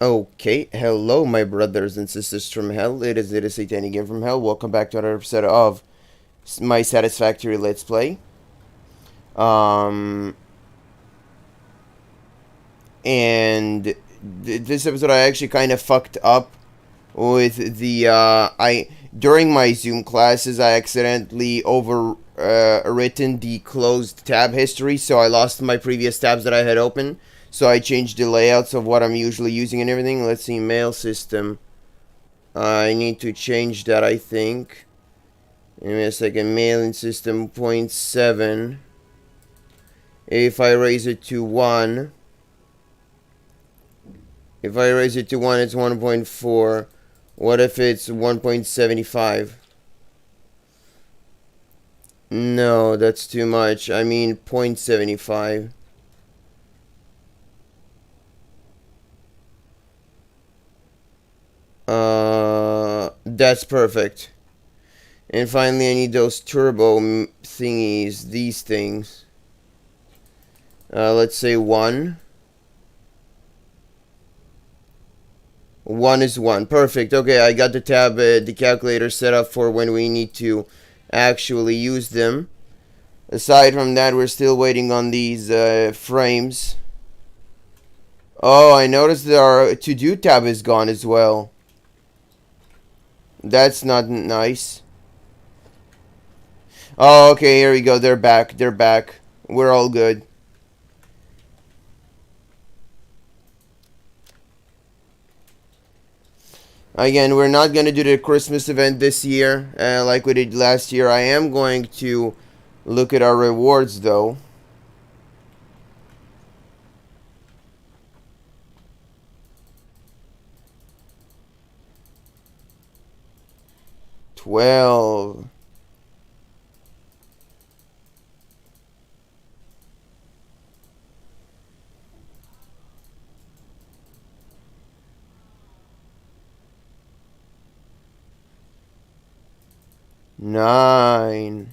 Okay, hello my brothers and sisters from hell. It is Satanic again from hell. Welcome back to another episode of my Satisfactory Let's Play. Um and this episode I actually kind of fucked up with the I during my Zoom classes I accidentally over written the closed tab history, so I lost my previous tabs that I had open. So I changed the layouts of what I'm usually using and everything. Let's see, mail system. I need to change that, I think. Give me a second. Mailing system 0.7. If I raise it to 1. If I raise it to 1, it's 1.4. What if it's 1.75? No, that's too much. I mean 0.75. That's perfect. And finally, I need those turbo thingies, these things. Let's say 1. 1 is 1. Perfect. Okay, I got the tab, the calculator set up for when we need to actually use them. Aside from that, we're still waiting on these frames. Oh, I noticed that our to-do tab is gone as well. That's not nice. Oh, okay, here we go. They're back. They're back. We're all good. Again, we're not going to do the Christmas event this year like we did last year. I am going to look at our rewards, though. $12. $9.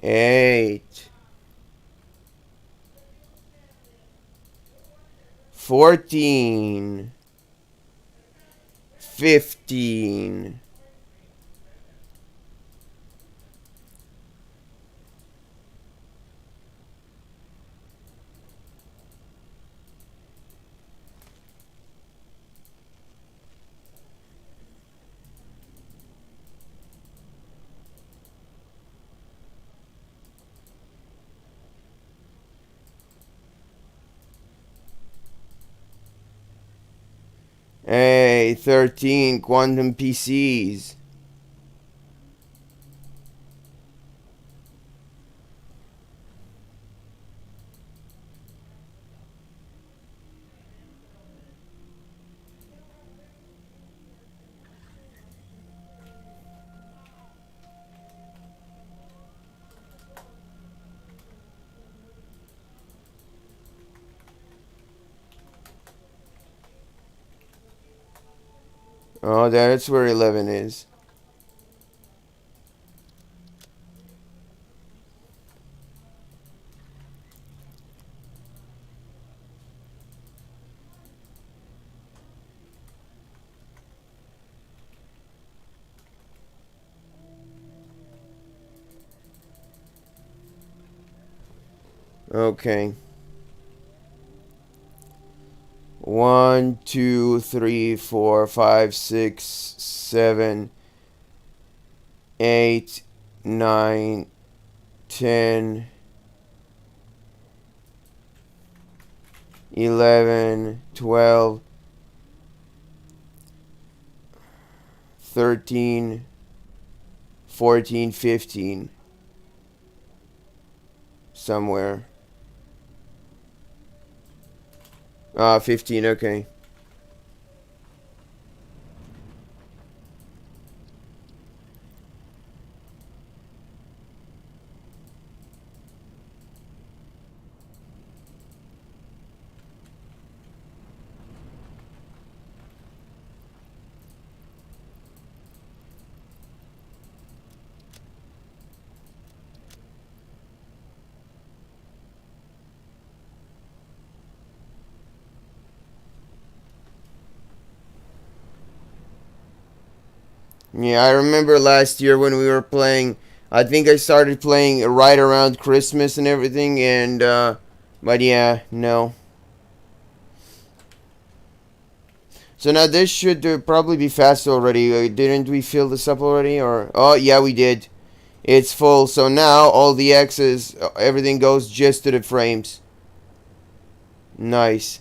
8. 14. 15. 13 quantum PCs. Oh, that's where 11 is. Okay. 1, 2, 3, 4, 5, 6, 7, 8, 9, 10, 11, 12, 13, 14, 15. Somewhere. 15, okay. Yeah, I remember last year when we were playing. I think I started playing right around Christmas and everything, and but yeah, no. So now this should probably be fast already. Didn't we fill this up already? Or oh yeah, we did. It's full. So now all the X's, everything goes just to the frames. Nice.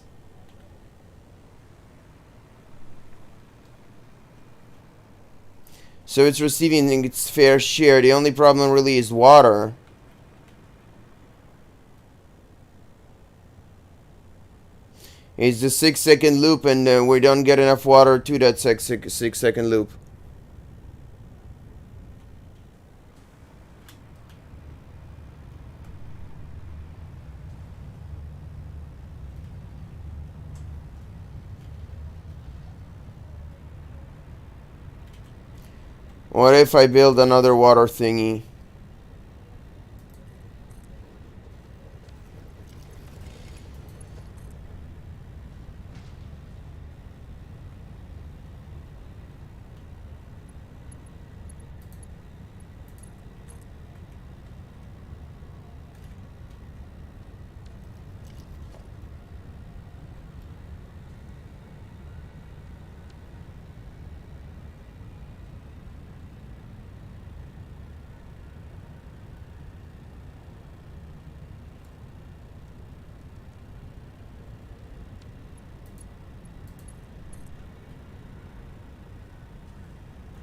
So it's receiving its fair share. The only problem really is water. It's the 6 second loop, and we don't get enough water to that 6 second loop. What if I build another water thingy?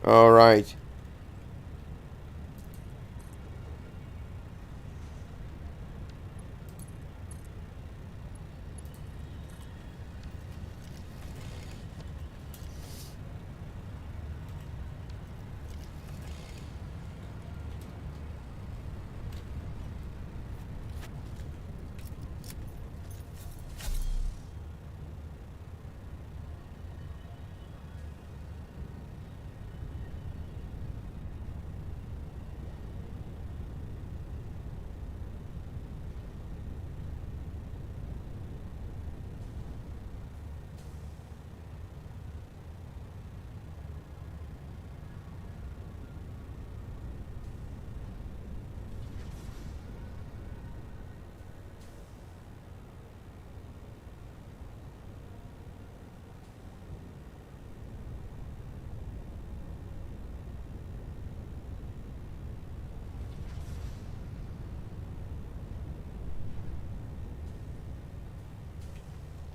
Alright.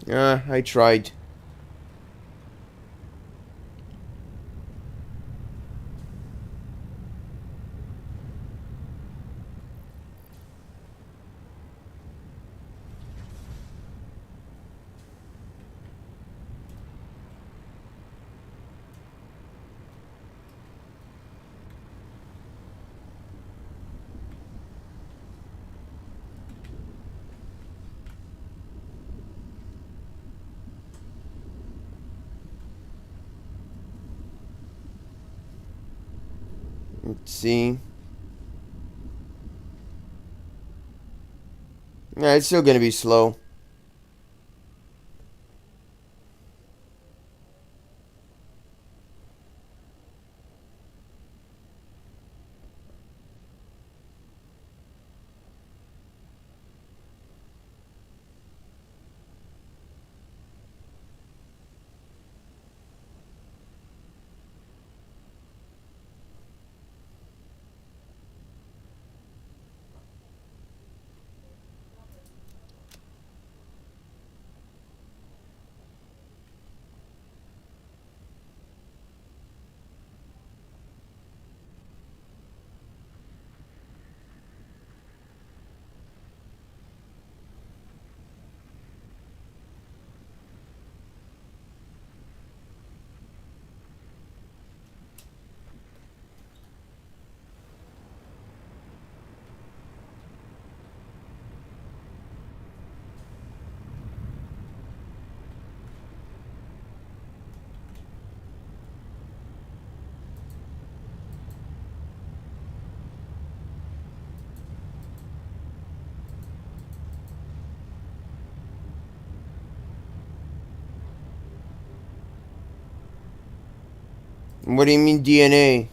I tried. Let's see. Yeah, it's still gonna be slow. What do you mean DNA?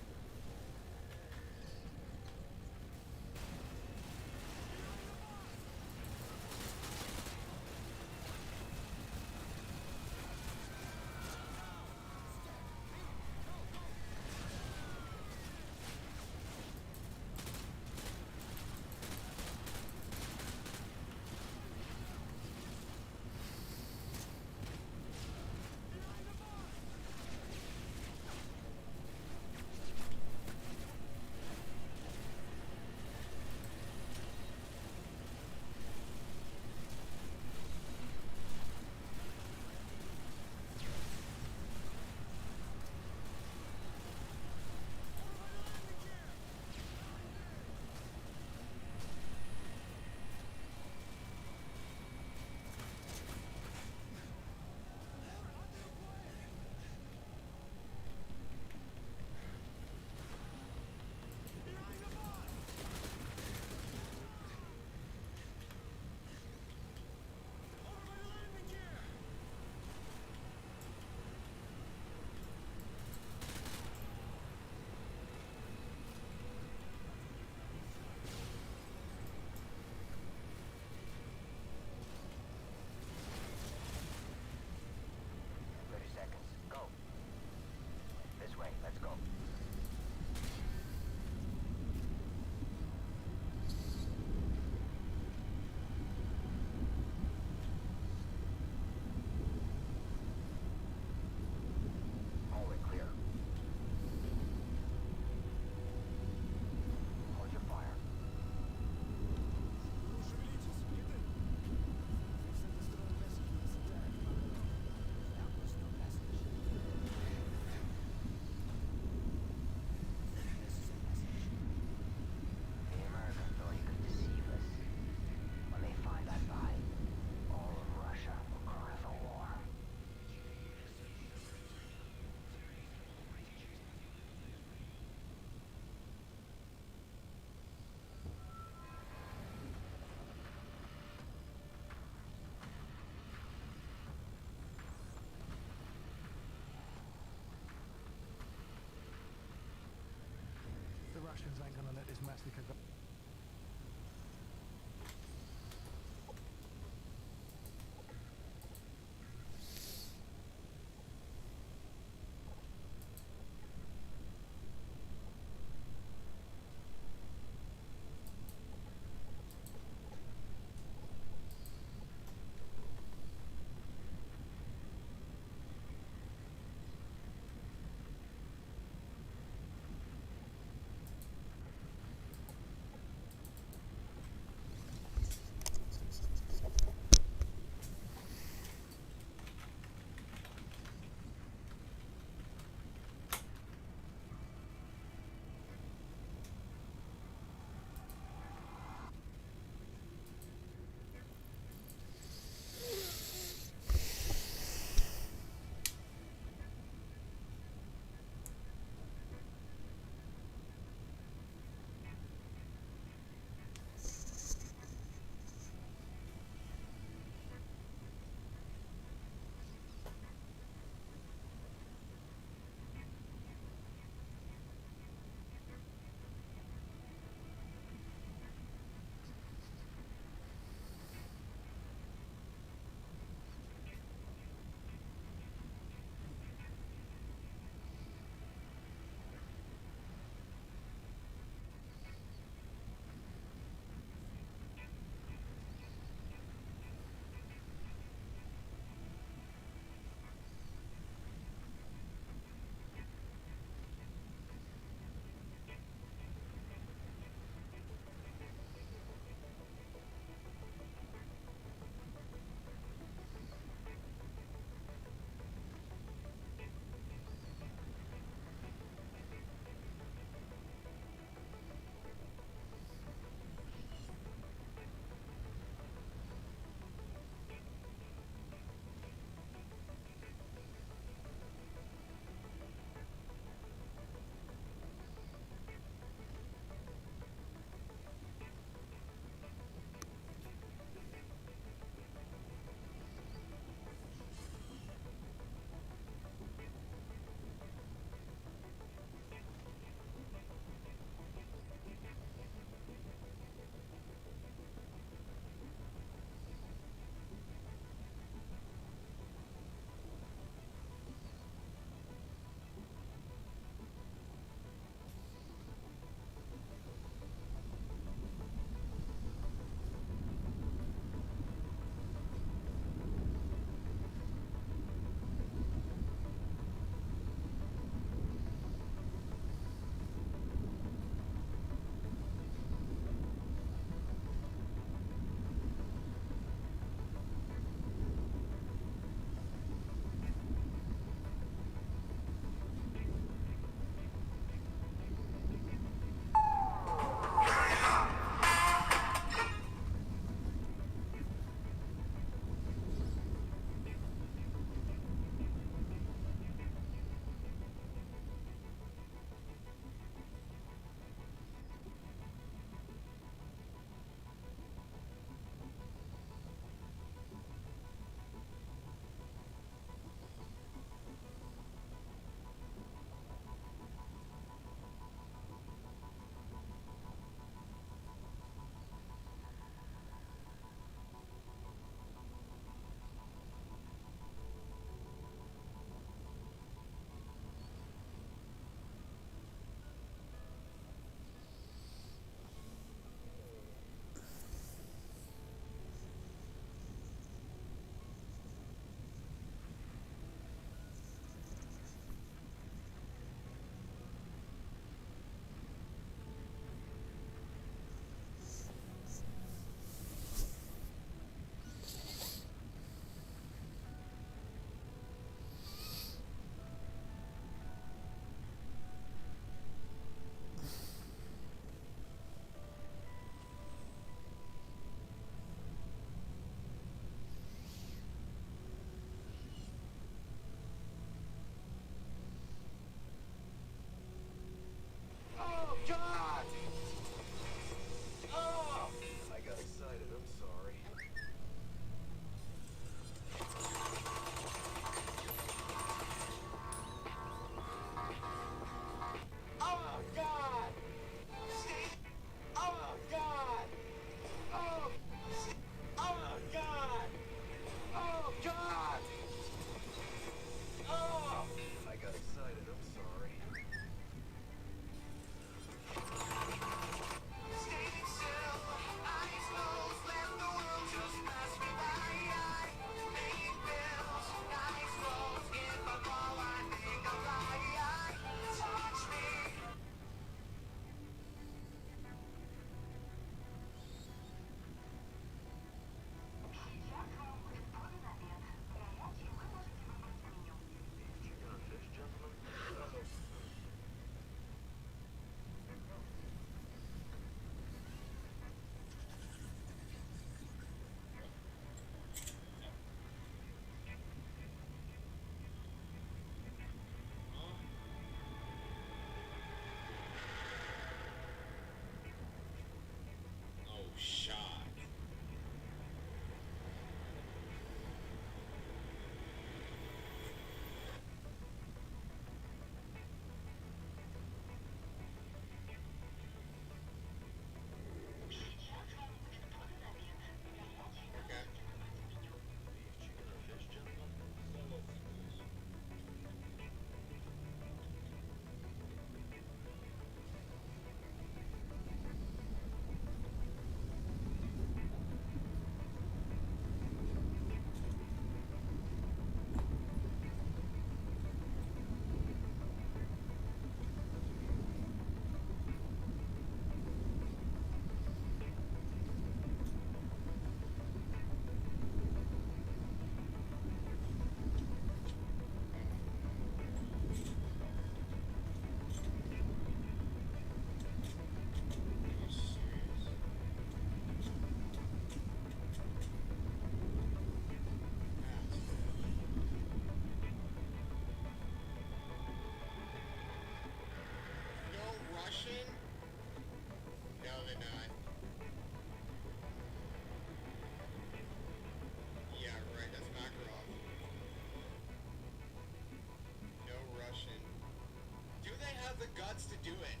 guts to do it?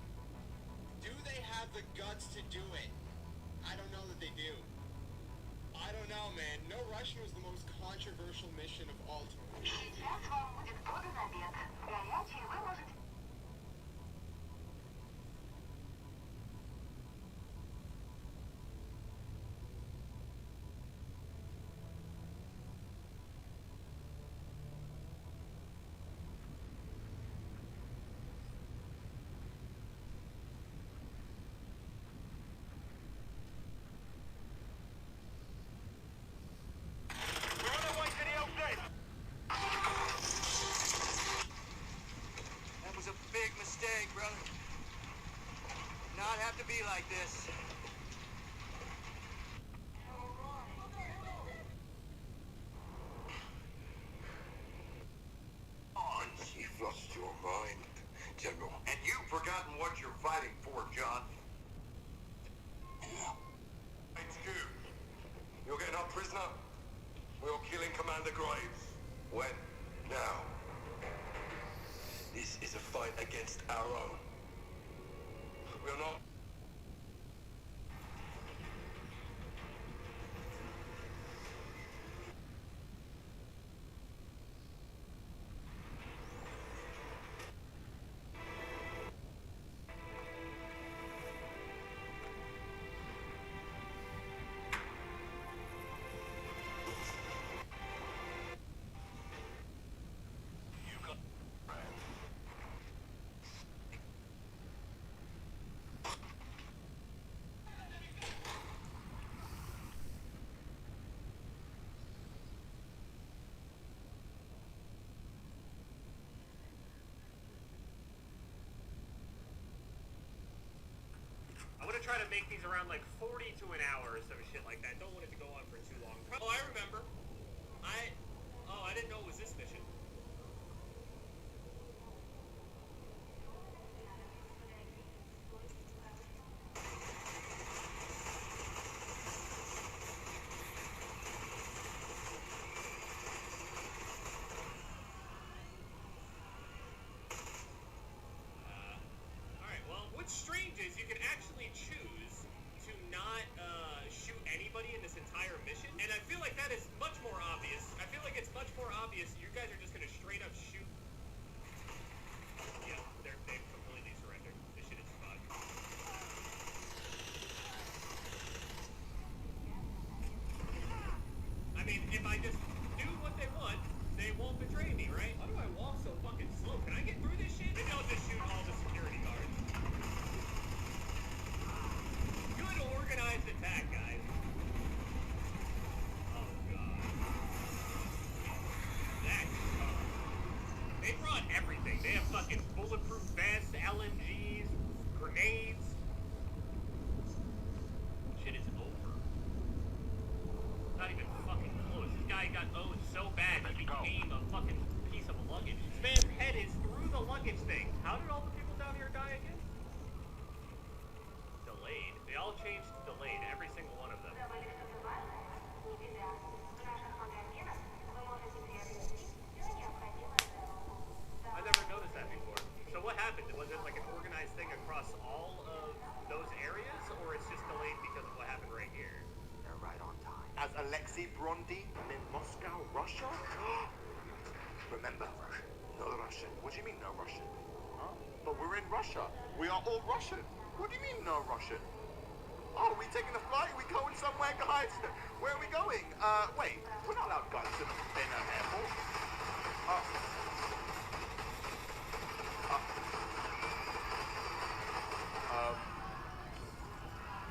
Do they have the guts to do it? I don't know that they do. I don't know, man. No Russian was the most controversial mission of all time. Сейчас вам будет подан обед. Горячий вы можете... Have to be like this. You've lost your mind, General. And you've forgotten what you're fighting for, John. Yeah. HQ, you're getting our prisoner. We're killing Commander Graves. When? Now. This is a fight against our own. We're not... I'm gonna try to make these around like 40 to an hour or some shit like that. Don't want it to go on for too long. Oh, I remember. I didn't know it was this mission. Alright, well, what's strange is you can actually choose to not shoot anybody in this entire mission, and I feel like that is much more obvious. I feel like it's much more obvious you guys are just gonna straight up shoot. Yeah, they've completely surrendered. This shit is fun. I mean, if I just do what they want, they won't betray me, right? Why do I walk so fucking slow? Can I get through this shit? Maybe I'll just shoot all the security guards. Good organized attack, guys. Oh, God. That's tough. They brought everything. They have fucking bulletproof vests, LMGs, grenades. Shit is over. Not even fucking close. This guy got owned so bad he became a fucking piece of luggage. This man's head is through the luggage thing. How did all the people down here die again? Delayed. They all changed to delayed, every single one of them. Забыли что-то важное? Не беда. В наших магазинах вы можете приобрести все необходимое для работы. I never noticed that before. So what happened? Was it like an organized thing across all of those areas, or it's just delayed because of what happened right here? They're right on time. As Alexei Brondy in Moscow, Russia? Remember, no Russian. What do you mean no Russian? Huh? But we're in Russia. We are all Russian. What do you mean no Russian? Oh, are we taking a flight? Are we going somewhere, guys? Where are we going? Wait, we're not allowed guns in an airport.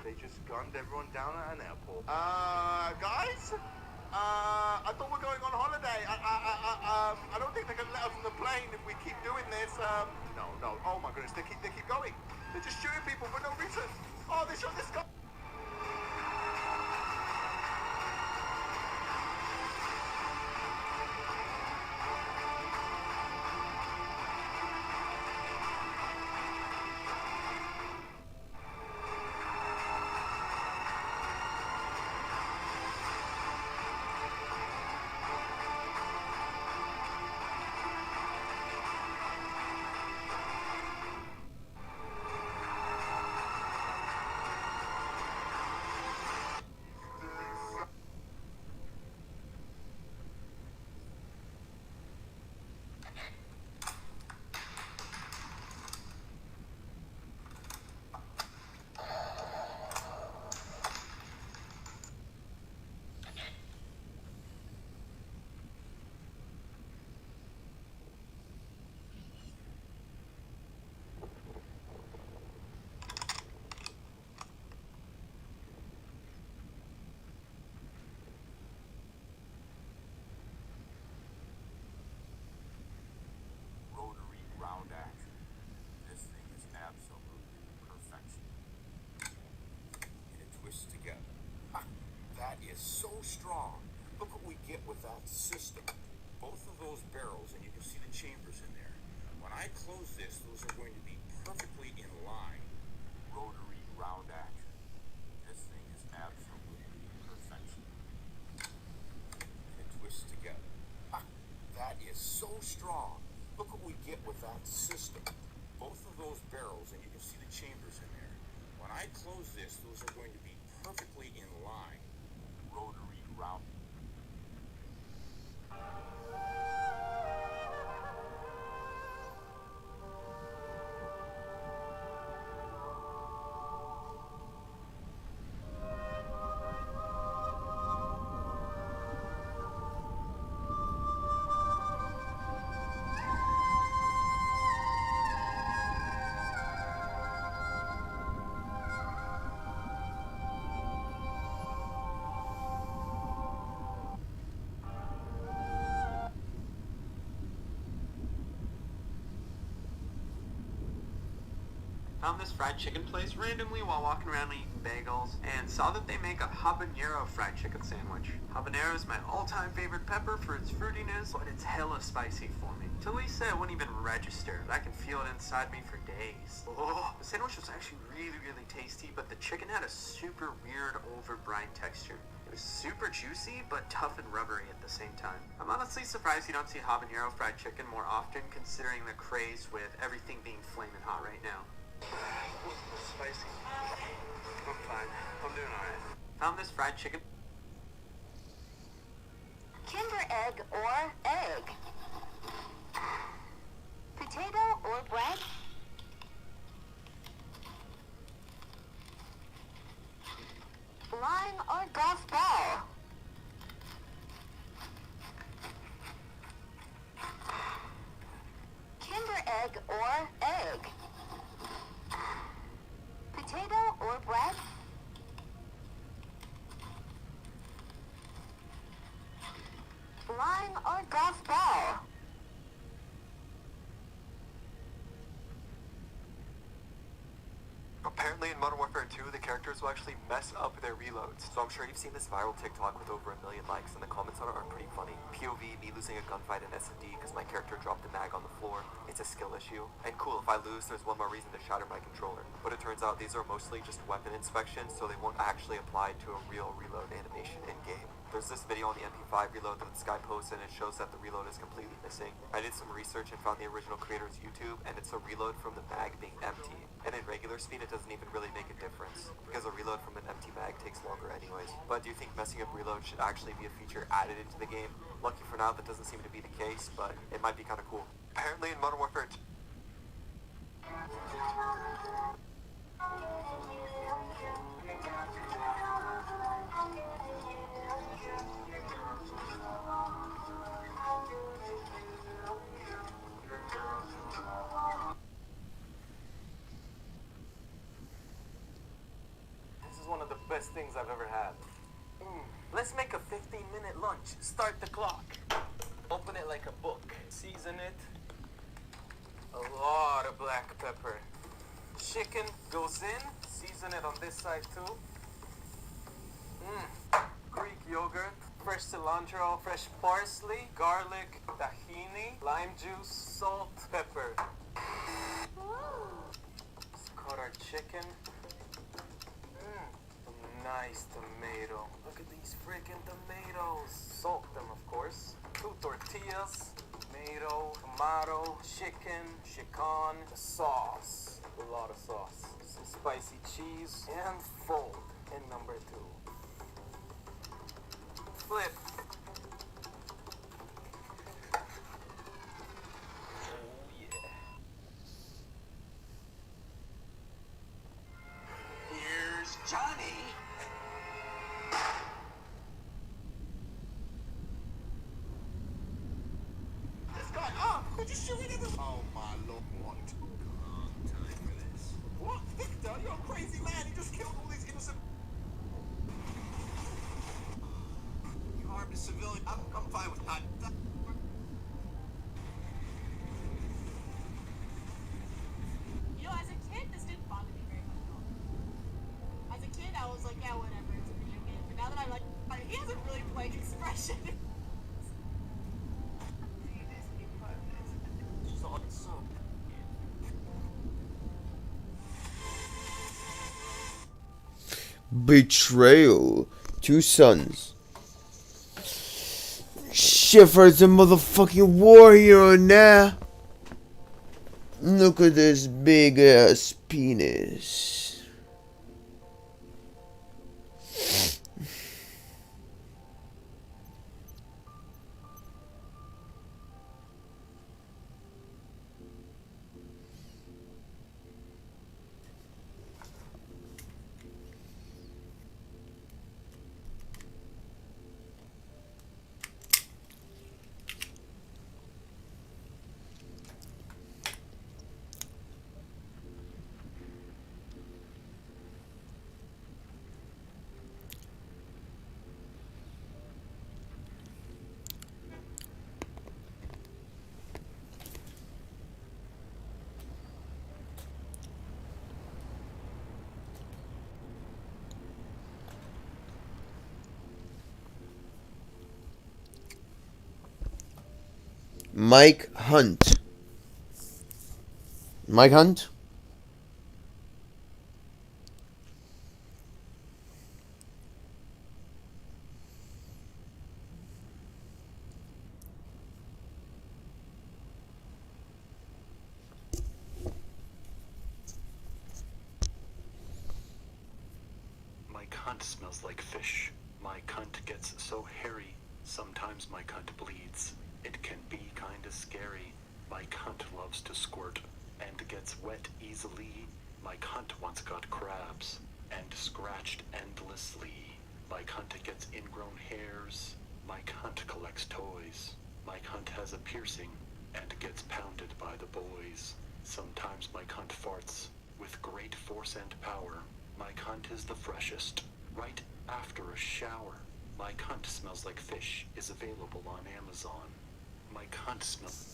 They just gunned everyone down at an airport. Guys? I thought we're going on holiday. I don't think they're gonna let us on the plane if we keep doing this. No. Oh my goodness, they keep going. They're just shooting people for no reason. Oh, they shot this guy. I close this, those are going to be perfectly in line. Rotary round action. This thing is absolutely perfection. And it twists together. Ah, that is so strong. Look what we get with that system. Both of those barrels, and you can see the chambers in there. When I close this, those are going to be perfectly in line. Rotary round. Found this fried chicken place randomly while walking around eating bagels and saw that they make a habanero fried chicken sandwich. Habanero is my all-time favorite pepper for its fruitiness, but it's hella spicy for me. Till Lisa, it wouldn't even register. I can feel it inside me for days. Oh, the sandwich was actually really tasty, but the chicken had a super weird over-brine texture. It was super juicy, but tough and rubbery at the same time. I'm honestly surprised you don't see habanero fried chicken more often, considering the craze with everything being flaming hot right now. Spicy. I'm fine. I'm doing alright. Found this fried chicken. Kinder egg or egg? Potato or bread? Lime or golf ball? Kinder egg or egg? Potato or bread? Lime or golf ball? Apparently in Modern Warfare 2, the characters will actually mess up their reloads. So I'm sure you've seen this viral TikTok with over 1 million likes, and the comments on it are pretty funny. POV, me losing a gunfight in S&D because my character dropped the mag on the floor. It's a skill issue. And cool, if I lose, there's one more reason to shatter my controller. But it turns out these are mostly just weapon inspections, so they won't actually apply to a real reload animation in-game. There's this video on the MP5 reload that this guy posted, and it shows that the reload is completely missing. I did some research and found the original creator's YouTube, and it's a reload from the mag being empty. And in regular speed, it doesn't even really make a difference, because a reload from an empty mag takes longer anyways. But do you think messing up reload should actually be a feature added into the game? Lucky for now, that doesn't seem to be the case, but it might be kind of cool. Apparently in Modern Warfare 2... This is one of the best things I've ever had. Let's make a 15-minute lunch. Start the clock. Open it like a book. Season it. A lot of black pepper. Chicken goes in. Season it on this side too. Greek yogurt. Fresh cilantro. Fresh parsley. Garlic. Tahini. Lime juice. Salt. Pepper. Let's cut our chicken. Nice tomato. Look at these freaking tomatoes. Salt them, of course. 2 tortillas, tomato, chicken, chicken, sauce. A lot of sauce. Some spicy cheese, and fold in number 2. Flip. Oh yeah. Here's Johnny. Did you shoot it? Oh my lord. Time for this. What? Victor, you're a crazy man. You just killed all these innocent. You harmed a civilian. I'm fine with that. You know, as a kid, this didn't bother me very much at all. As a kid, I was like, yeah, whatever, it's a video game. But now that I'm like, he has a really blank expression. Betrayal. Two sons. Schiffer's a motherfucking war hero now. Look at this big ass penis. Mike Hunt. Mike Hunt? My cunt smells like fish. My cunt gets so hairy. Sometimes my cunt bleeds. It can be kinda scary. My cunt loves to squirt and gets wet easily. My cunt once got crabs and scratched endlessly. My cunt gets ingrown hairs. My cunt collects toys. My cunt has a piercing and gets pounded by the boys. Sometimes my cunt farts with great force and power. My cunt is the freshest, right after a shower. My cunt smells like fish is available on Amazon. My cunt smells...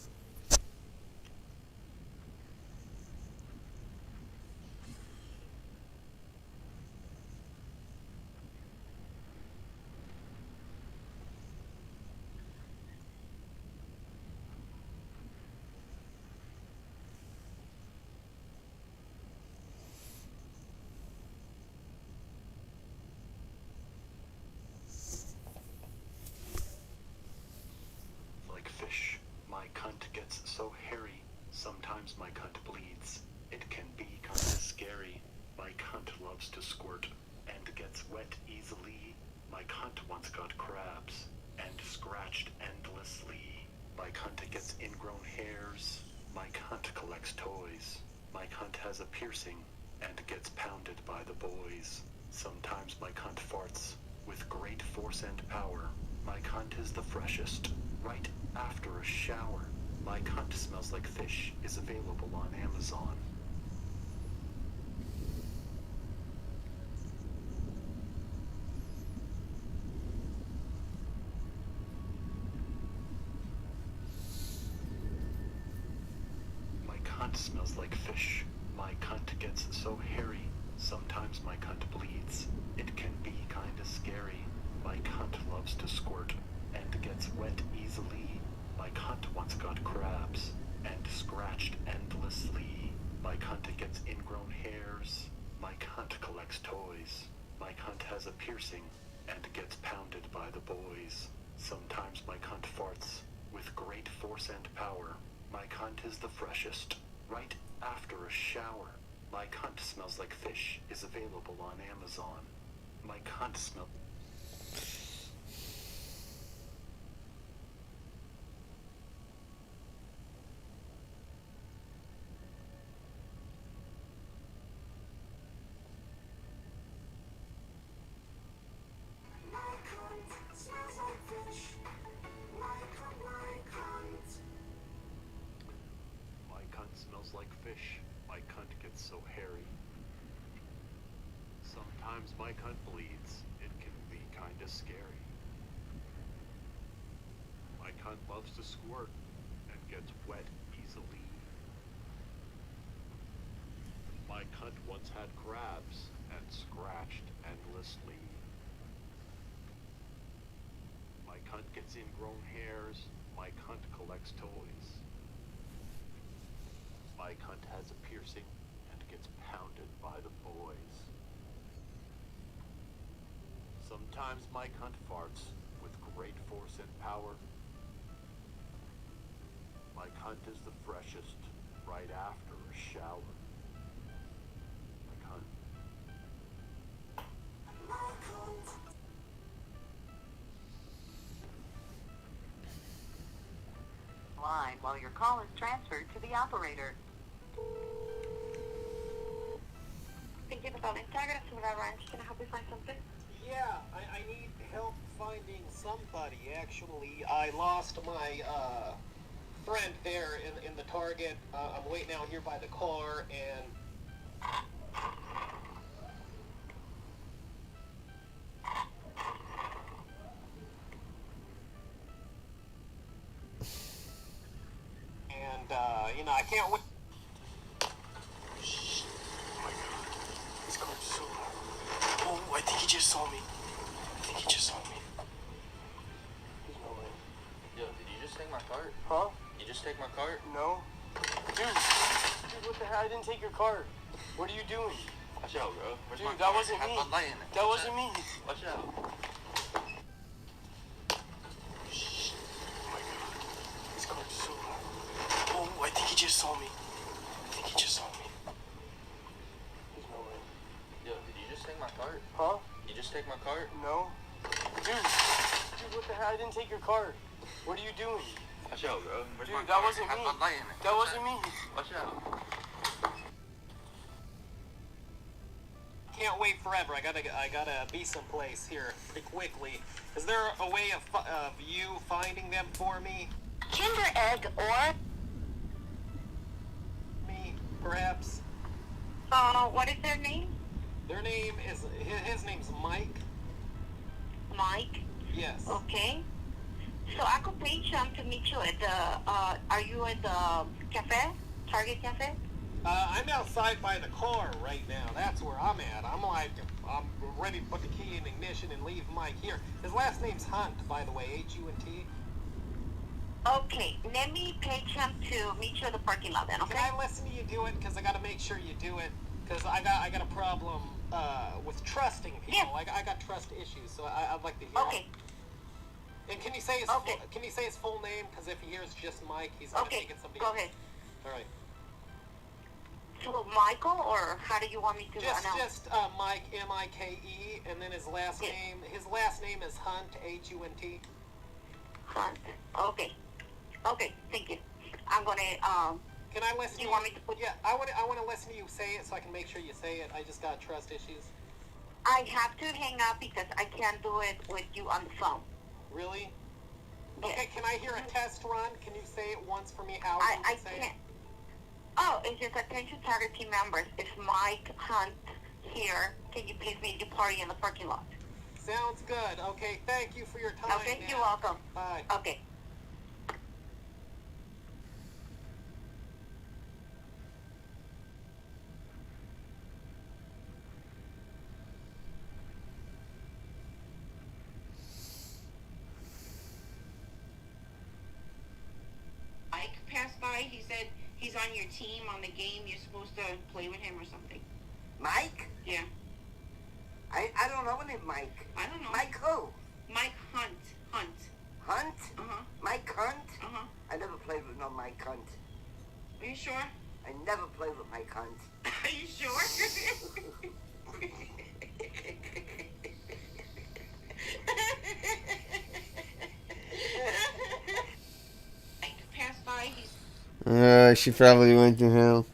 like fish. My cunt gets so hairy. Sometimes my cunt bleeds. It can be kinda scary. My cunt loves to squirt and gets wet easily. My cunt once got crabs and scratched endlessly. My cunt gets ingrown hairs. My cunt collects toys. My cunt has a piercing and gets pounded by the boys. Sometimes my cunt farts with great force and power. My cunt is the freshest, right after a shower. My cunt smells like fish is available on Amazon. My cunt smells like fish. My cunt gets so hairy. Sometimes my cunt bleeds. It can be kinda scary. My cunt loves to squirt and gets wet easily. My cunt once got crabs and scratched endlessly. My cunt gets ingrown hairs. My cunt collects toys. My cunt has a piercing and gets pounded by the boys. Sometimes my cunt farts with great force and power. My cunt is the freshest, right after a shower. My cunt smells like fish is available on Amazon. My cunt smells... My cunt smells like fish. My cunt gets so hairy. Sometimes my cunt bleeds. It can be kinda scary. My cunt loves to squirt and gets wet easily. My cunt once had crabs and scratched endlessly. My cunt gets ingrown hairs. My cunt collects toys. My cunt has a piercing and gets pounded by the boys. Sometimes my cunt farts with great force and power. My cunt is the freshest right after a shower. My cunt. Line while your call is transferred to the operator. Thank you for calling Tiger Silver Ranch. Can I help you find something? Yeah, I need help finding somebody. Actually, I lost my friend there in the Target. I'm waiting out here by the car, and you know, I can't wait. His car's so loud. Oh, I think he just saw me. There's no way. Yo, did you just take my cart? Huh? You just take my cart? No. Dude, what the hell? I didn't take your cart. What are you doing? Watch out, bro. Where's Dude, my that cart? wasn't Have me. Bud Light in it. That Watch wasn't out. me. Watch out. Oh my god. His car's so loud. Oh, I think he just saw me. There's no way. Yo, did you just take my cart? Huh? You just take my cart? No. Dude, what the hell? I didn't take your cart. What are you doing? Watch out, bro. Where's Dude, my that cart? wasn't Have me. Bud Light in it. That Watch wasn't out. me. Watch out. Can't wait forever. I gotta be someplace here pretty quickly. Is there a way of you finding them for me? Kinder Egg or... Me, perhaps. What is their name? Their name is his name's Mike. Mike. Yes. Okay. So I could pay him to meet you at the, are you at the cafe? Target Cafe? I'm outside by the car right now. That's where I'm at. I'm ready to put the key in ignition and leave Mike here. His last name's Hunt, by the way, H-U-N-T. Okay, let me pay him to meet you at the parking lot then, okay? Can I listen to you do it? Because I got to make sure you do it. Because I got a problem with trusting people. Yeah. I got trust issues, so I'd like to hear. Okay. And can you say his Okay. can you say his full name? Because if he hears just Mike, he's gonna Okay, think it's somebody go else. ahead. All right. So Michael, or how do you want me to announce? Just Mike, M-I-K-E, and then his last Yeah. name. His last name is Hunt, H-U-N-T. Hunt. Okay. Okay, thank you. I'm gonna, Can I listen? You to want me to put- Yeah, I want to listen to you say it so I can make sure you say it. I just got trust issues. I have to hang up because I can't do it with you on the phone. Really? Yes. Okay. Can I hear a test run? Can you say it once for me? How you I would say can't. it? Oh, it's just attention target team members. It's Mike Hunt here. Can you please meet the party in the parking lot? Sounds good. Okay. Thank you for your time. Okay, now. you're welcome. Bye. Okay. Mike passed by. He said he's on your team on the game. You're supposed to play with him or something. Mike? Yeah. I don't know any Mike. I don't know. Mike who? Mike Hunt. Hunt. Hunt? Uh-huh. Mike Hunt? Uh-huh. I never played with no Mike Hunt. Are you sure? I never played with Mike Hunt. Are you sure? Mike passed by. He's She probably went to hell.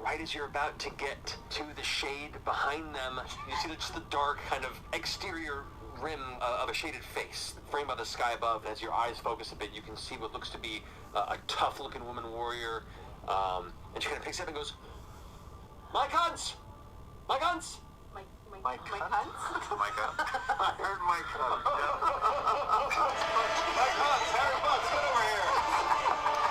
Right as you're about to get to the shade behind them, you see just the dark kind of exterior rim of a shaded face framed by the sky above. As your eyes focus a bit, you can see what looks to be a tough-looking woman warrior. And she kind of picks up and goes, "Mike Hunts! Mike Hunts!" Mike Hunt? Mike Hunt. I heard Mike Hunt. Mike Hunts, Harry Butts, get over here!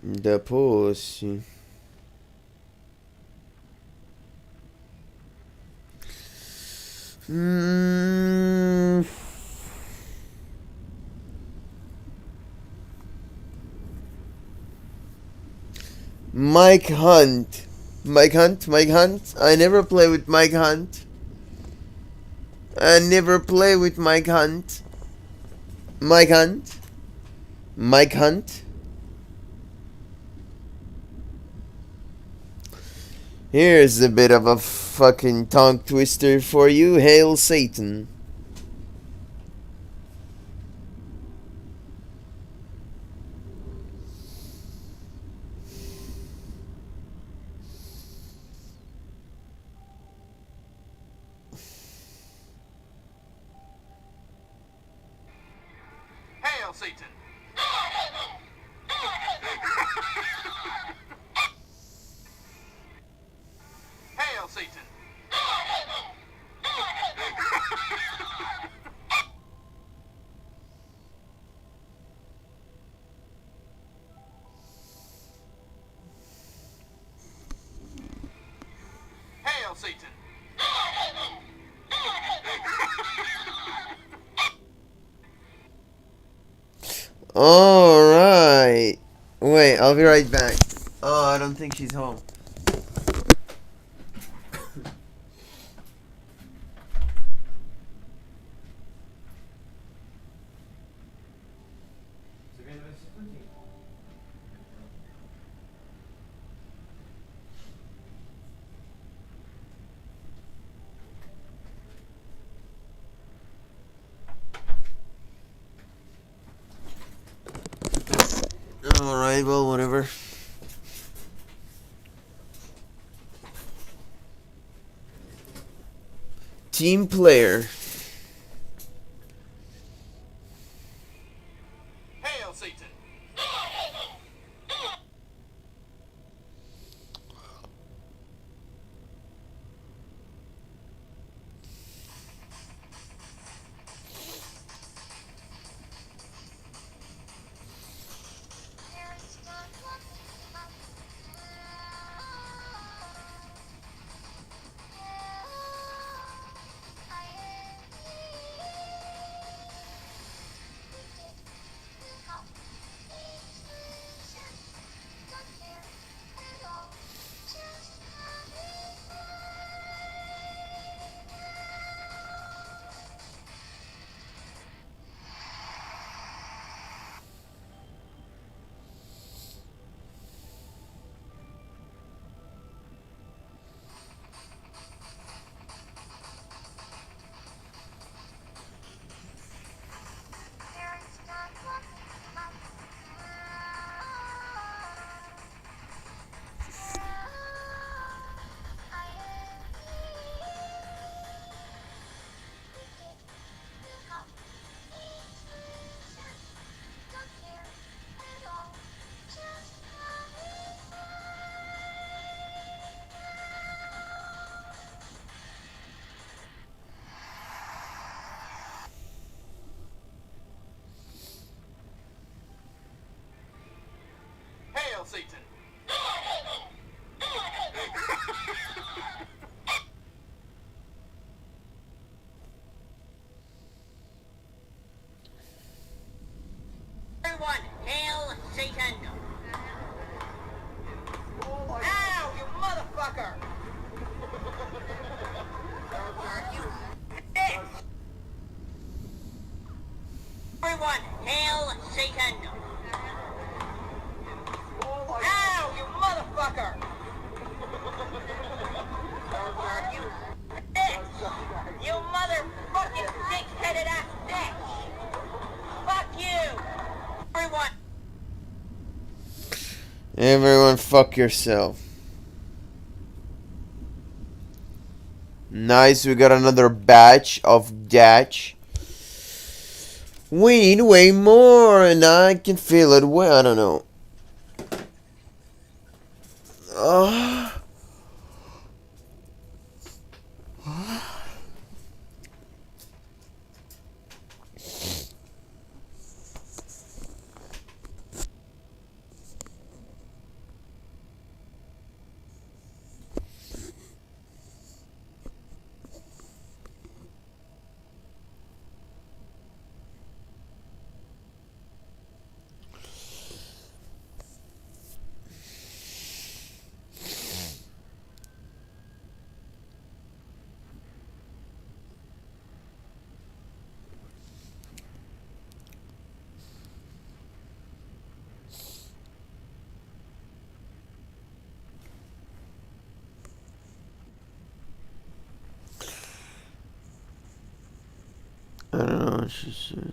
The pussy. Mike Hunt. Mike Hunt. I never play with Mike Hunt. I never play with Mike Hunt. Mike Hunt. Mike Hunt. Here's a bit of a fucking tongue twister for you. Hail Satan. Hail Satan! Hail Satan! Hail Satan! Alright. Wait, I'll be right back. Oh, I don't think she's home. Alright, well, whatever. Team player. Hail Satan! Hail Satan! Everyone, hail Satan! Ow, you motherfucker! You bitch! Everyone, hail Satan! Ow, you motherfucker! You bitch! You motherfucking six-headed ass bitch! Fuck you! Everyone! Everyone fuck yourself. Nice, we got another batch of Datch. We need way more, and I can feel it. Well, I don't know. I don't know what she said.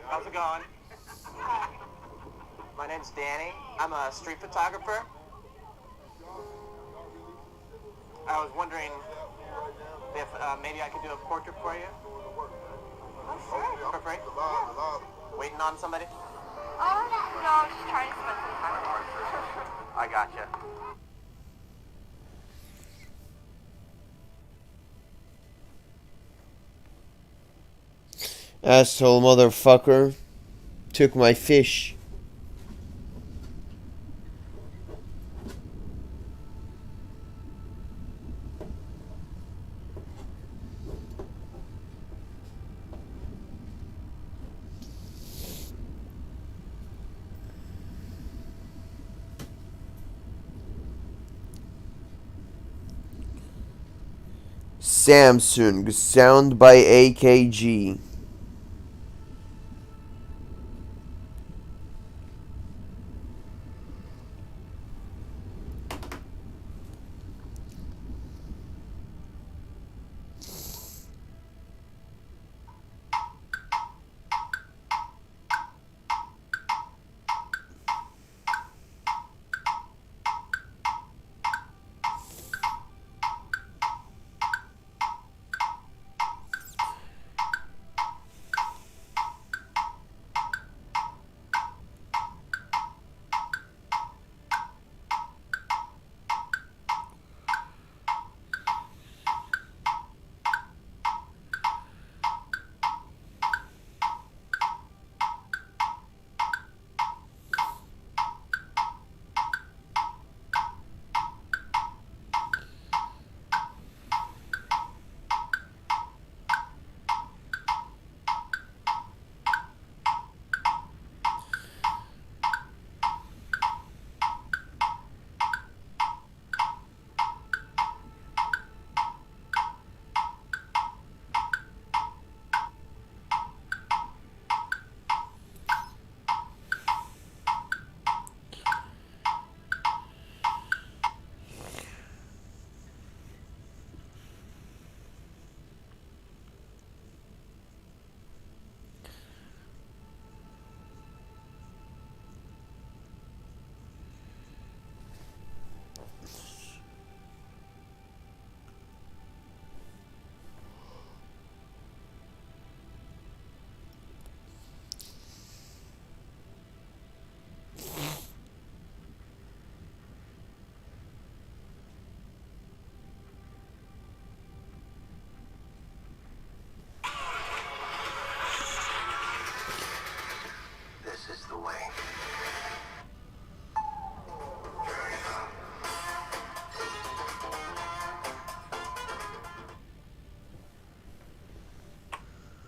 How's it going? My name's Danny. I'm a street photographer. I was wondering if maybe I could do a portrait for you. Oh, sure. For free? Waiting on somebody? Oh, no, I'm just trying to spend some time. I gotcha. Asshole motherfucker. Took my fish. Samsung, sound by AKG.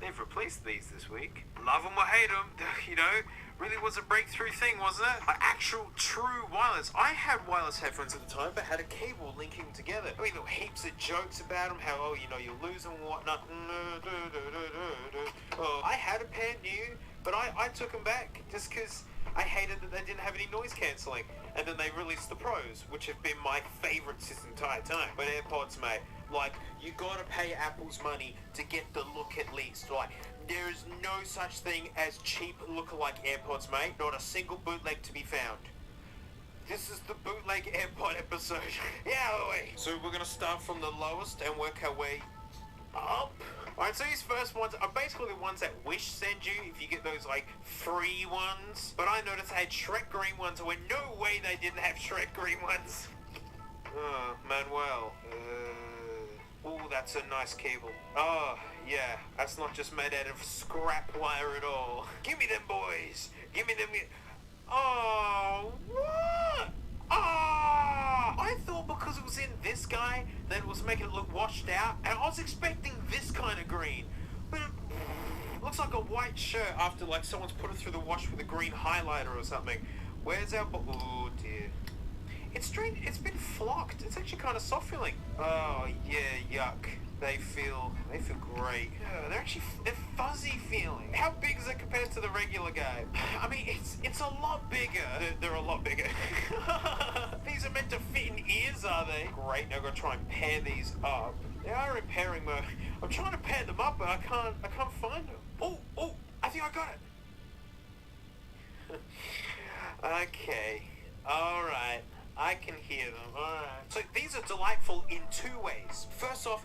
They've replaced these this week. Love them or hate them, you know, Really was a breakthrough thing, wasn't it? Like actual true wireless. I had wireless headphones at the time, but had a cable linking them together. I mean, there were heaps of jokes about them, how, oh, you know, you lose them and whatnot. Oh, I had a pair new, but I took them back just because I hated that they didn't have any noise cancelling. And then they released the Pros, which have been my favourite this entire time. But AirPods, mate, like, you gotta pay Apple's money to get the look at least. Like, there is no such thing as cheap lookalike AirPods, mate. Not a single bootleg to be found. This is the bootleg AirPod episode. Yeah, boy. So we're gonna start from the lowest and work our way up. Alright, so these first ones are basically the ones that Wish send you if you get those, like, free ones. But I noticed I had Shrek Green ones. I went, no way they didn't have Shrek Green ones. Oh, Manuel. Oh, that's a nice cable. Oh, yeah, that's not just made out of scrap wire at all. Give me them, boys. Give me them. Oh, what? Ah! I thought because it was in this guy that it was making it look washed out, and I was expecting this kind of green. But it looks like a white shirt after, like, someone's put it through the wash with a green highlighter or something. Where's our... Oh, dear. It's strange. It's been flocked. It's actually kind of soft feeling. Oh, yeah, yuck. They feel great. Yeah, they're fuzzy feeling. How big is it compared to the regular guy? I mean, it's a lot bigger. They're a lot bigger. These are meant to fit in ears, are they? Great. Now I've got to try and pair these up. They are in pairing mode. I'm trying to pair them up, but I can't find them. Oh, I think I got it. Okay. All right. I can hear them. Alright. So these are delightful in two ways. First off,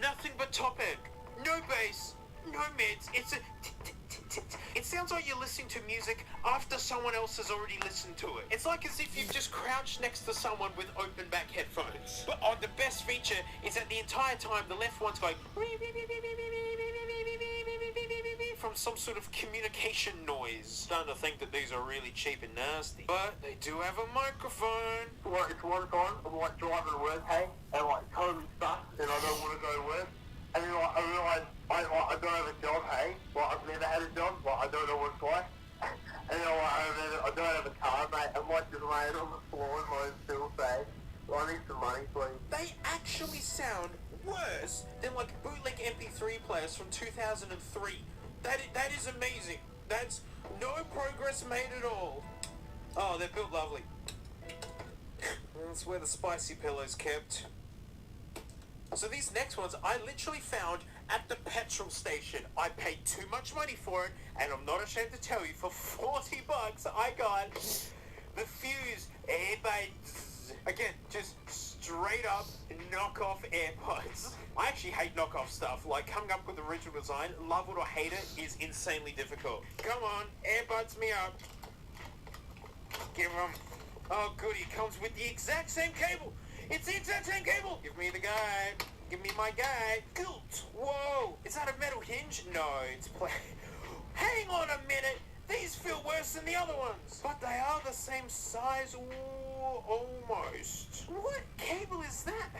nothing but top end. No bass, no mids. It's a... It sounds like you're listening to music after someone else has already listened to it. It's like as if you've just crouched next to someone with open back headphones. But the best feature is that the entire time the left one's going... from some sort of communication noise. Starting to think that these are really cheap and nasty. But they do have a microphone. Well, it's one time I'm like driving to work, hey, and like totally stuck, and I don't want to go to work. And then like, I realise I don't have a job, hey. Like I've never had a job, like I don't know what it's like. And then like, I don't have a car, mate. I'm like just laying on the floor in my still say, well, I need some money, please. They actually sound worse than like bootleg MP3 players from 2003. That is amazing. That's no progress made at all. Oh, they're built lovely. That's where the spicy pillow's kept. So these next ones I literally found at the petrol station. I paid too much money for it, and I'm not ashamed to tell you, for 40 bucks I got the Fuse AirPods. Again, just straight up knockoff AirPods. I actually hate knockoff stuff. Like, coming up with original design, love it or hate it, is insanely difficult. Come on, AirPods me up. Give them. Oh, goody, it comes with the exact same cable. It's the exact same cable. Give me the guide. Give me my guide. Gilt. Whoa. Is that a metal hinge? No, it's Hang on a minute. These feel worse than the other ones. But they are the same size. Ooh, almost. What cable is that?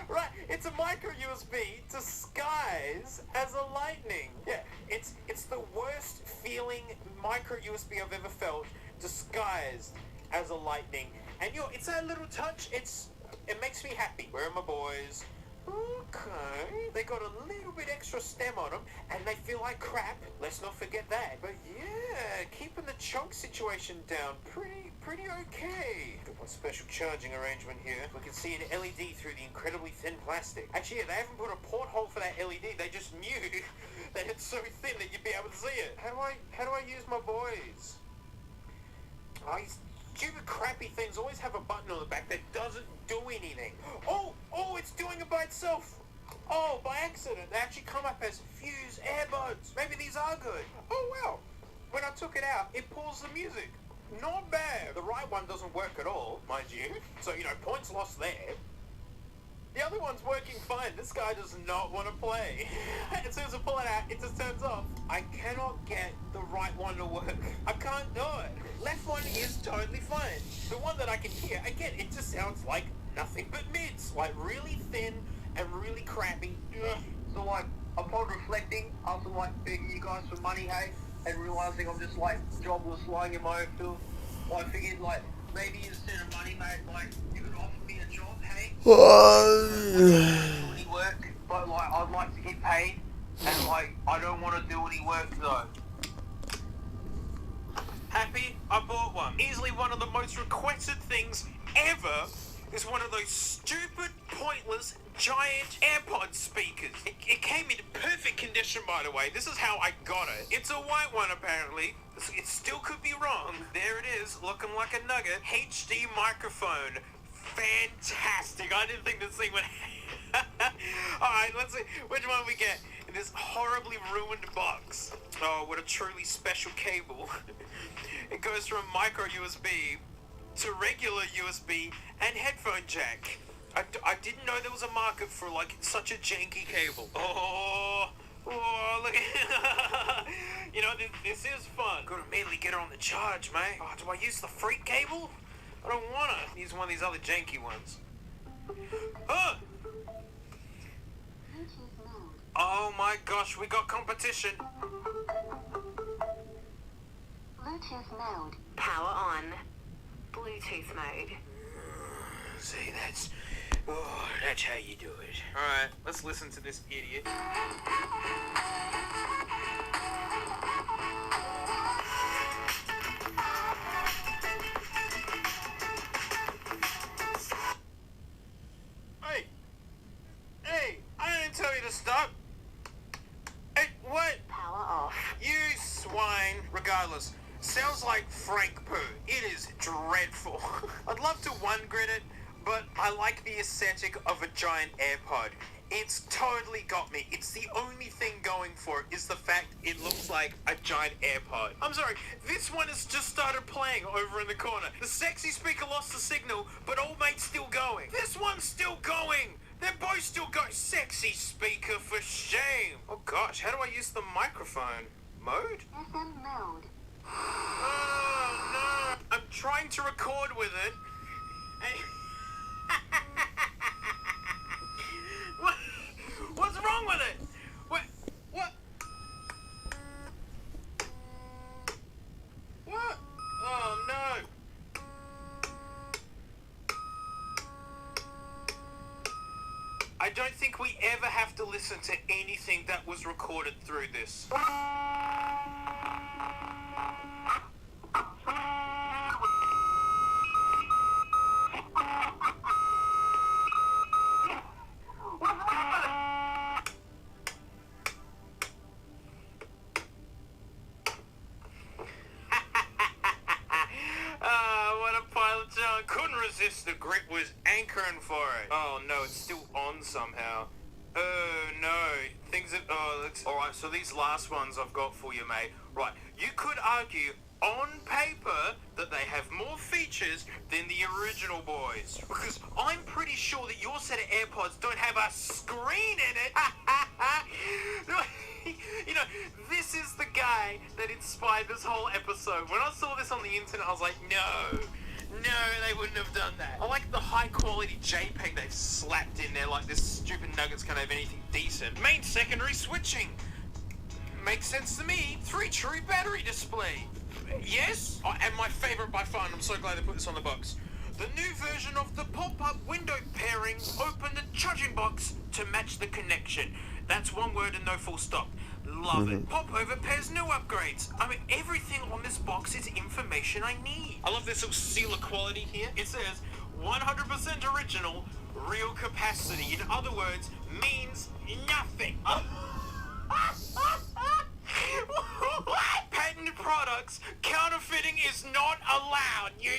Right, it's a micro USB disguised as a lightning. Yeah, it's the worst feeling micro USB I've ever felt, disguised as a lightning. And it's that little touch, it makes me happy. Where are my boys? Okay, they got a little bit extra stem on them, and they feel like crap. Let's not forget that. But yeah, keeping the choke situation down, pretty okay. Got my special charging arrangement here. We can see an LED through the incredibly thin plastic. Actually, yeah, they haven't put a porthole for that LED. They just knew that it's so thin that you'd be able to see it. How do I use my boys? Oh, these stupid crappy things always have a button on the back that doesn't do anything. Oh, it's doing it by itself. Oh, by accident. They actually come up as Fuse AirPods. Maybe these are good. Oh, well. When I took it out, it pulls the music. Not bad. The right one doesn't work at all, mind you. So, points lost there. The other one's working fine. This guy does not want to play. As soon as I pull it out, it just turns off. I cannot get the right one to work. I can't do it. Left one is totally fine. The one that I can hear, again, it just sounds like nothing but mids. Like really thin and really crappy. So like, upon reflecting, after like begging you guys for money, hey, and realizing I'm just like jobless, lying in my own filth. I figured like maybe instead of money, mate, like you could offer me a job, hey? I don't do any work, but like I'd like to get paid, and like I don't want to do any work though. Happy? I bought one. Easily one of the most requested things ever is one of those stupid, pointless, giant AirPod speakers. It came in perfect condition, by the way. This is how I got it. It's a white one, apparently. It still could be wrong. There it is, looking like a nugget. HD microphone. Fantastic. I didn't think this thing would... Alright, let's see which one we get in this horribly ruined box. Oh, what a truly special cable. It goes from micro USB to regular USB and headphone jack. I didn't know there was a market for like such a janky cable. Oh, look at you know, this is fun. Gotta immediately get her on the charge, mate. Oh, do I use the freak cable? I don't wanna use one of these other janky ones. Oh my gosh, we got competition. Bluetooth mode. Power on. Bluetooth mode. See, that's how you do it. Alright, let's listen to this idiot. Hey, I didn't tell you to stop. Hey, what? Power off. You swine. Regardless, sounds like Frank poo. It is dreadful. I'd love to one-grid it, but I like the aesthetic of a giant AirPod. It's totally got me. It's the only thing going for it is the fact it looks like a giant AirPod. I'm sorry, this one has just started playing over in the corner. The sexy speaker lost the signal, but old mate's still going. This one's still going. They're both still going. Sexy speaker, for shame. Oh gosh, how do I use the microphone? Mode? FM mode. Oh no. I'm trying to record with it. What's wrong with it? What? Oh no. I don't think we ever have to listen to anything that was recorded through this. Couldn't resist, the grip was anchoring for it. Oh no, it's still on somehow. Oh no, things are, alright, so these last ones I've got for you, mate. Right, you could argue on paper that they have more features than the original boys. Because I'm pretty sure that your set of AirPods don't have a screen in it. You know, this is the guy that inspired this whole episode. When I saw this on the internet, I was like, no, they wouldn't have done that. I like the high quality JPEG they've slapped in there, like this stupid nuggets can't have anything decent. Main secondary switching. Makes sense to me. 3 true battery display. Yes? Oh, and my favorite by far, and I'm so glad they put this on the box. The new version of the pop-up window pairing. Open the charging box to match the connection. That's one word and no full stop. Love it. Pop over pairs new upgrades. I mean, everything on this box is information I need. I love this little seal of quality here. It says 100% original, real capacity. In other words, means nothing. What? Patented products, counterfeiting is not allowed. You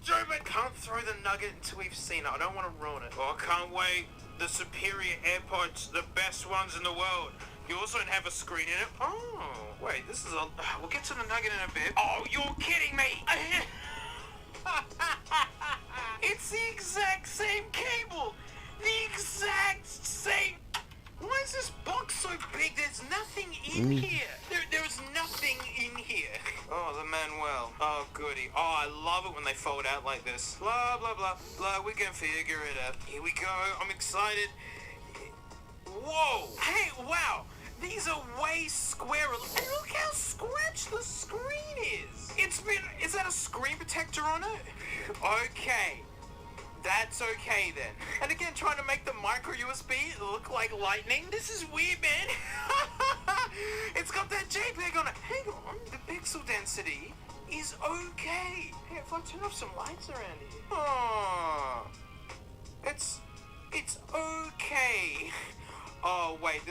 stupid. Can't throw the nugget until we've seen it. I don't want to ruin it. Oh, I can't wait. The superior AirPods, the best ones in the world. You also don't have a screen in it. Oh, wait, this is a... We'll get to the nugget in a bit. Oh, you're kidding me! It's the exact same cable! The exact same... Why is this box so big? There's nothing in here. There's nothing in here. Oh, the Manuel. Oh, goody. Oh, I love it when they fold out like this. Blah, blah, blah, blah. We can figure it out. Here we go. I'm excited. Whoa! Hey, wow! These are way squarer. And look how scratched the screen is. Is that a screen protector on it? Okay. That's okay then. And again, trying to make the micro USB look like lightning. This is weird, man. It's got that JPEG on it. Hang on, the pixel density is okay. Hey, if I turn off some lights around here. Oh, it's okay. Oh wait,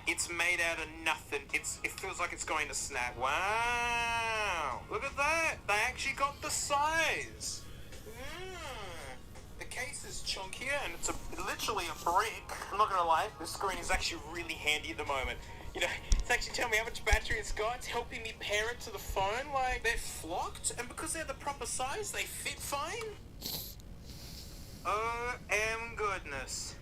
it's made out of nothing. It feels like it's going to snap. Wow, look at that. They actually got the size. The case is chunkier and it's literally a brick. I'm not gonna lie, this screen is actually really handy at the moment. You know, it's actually telling me how much battery it's got. It's helping me pair it to the phone. Like, they're flocked, and because they're the proper size, they fit fine. Oh, goodness.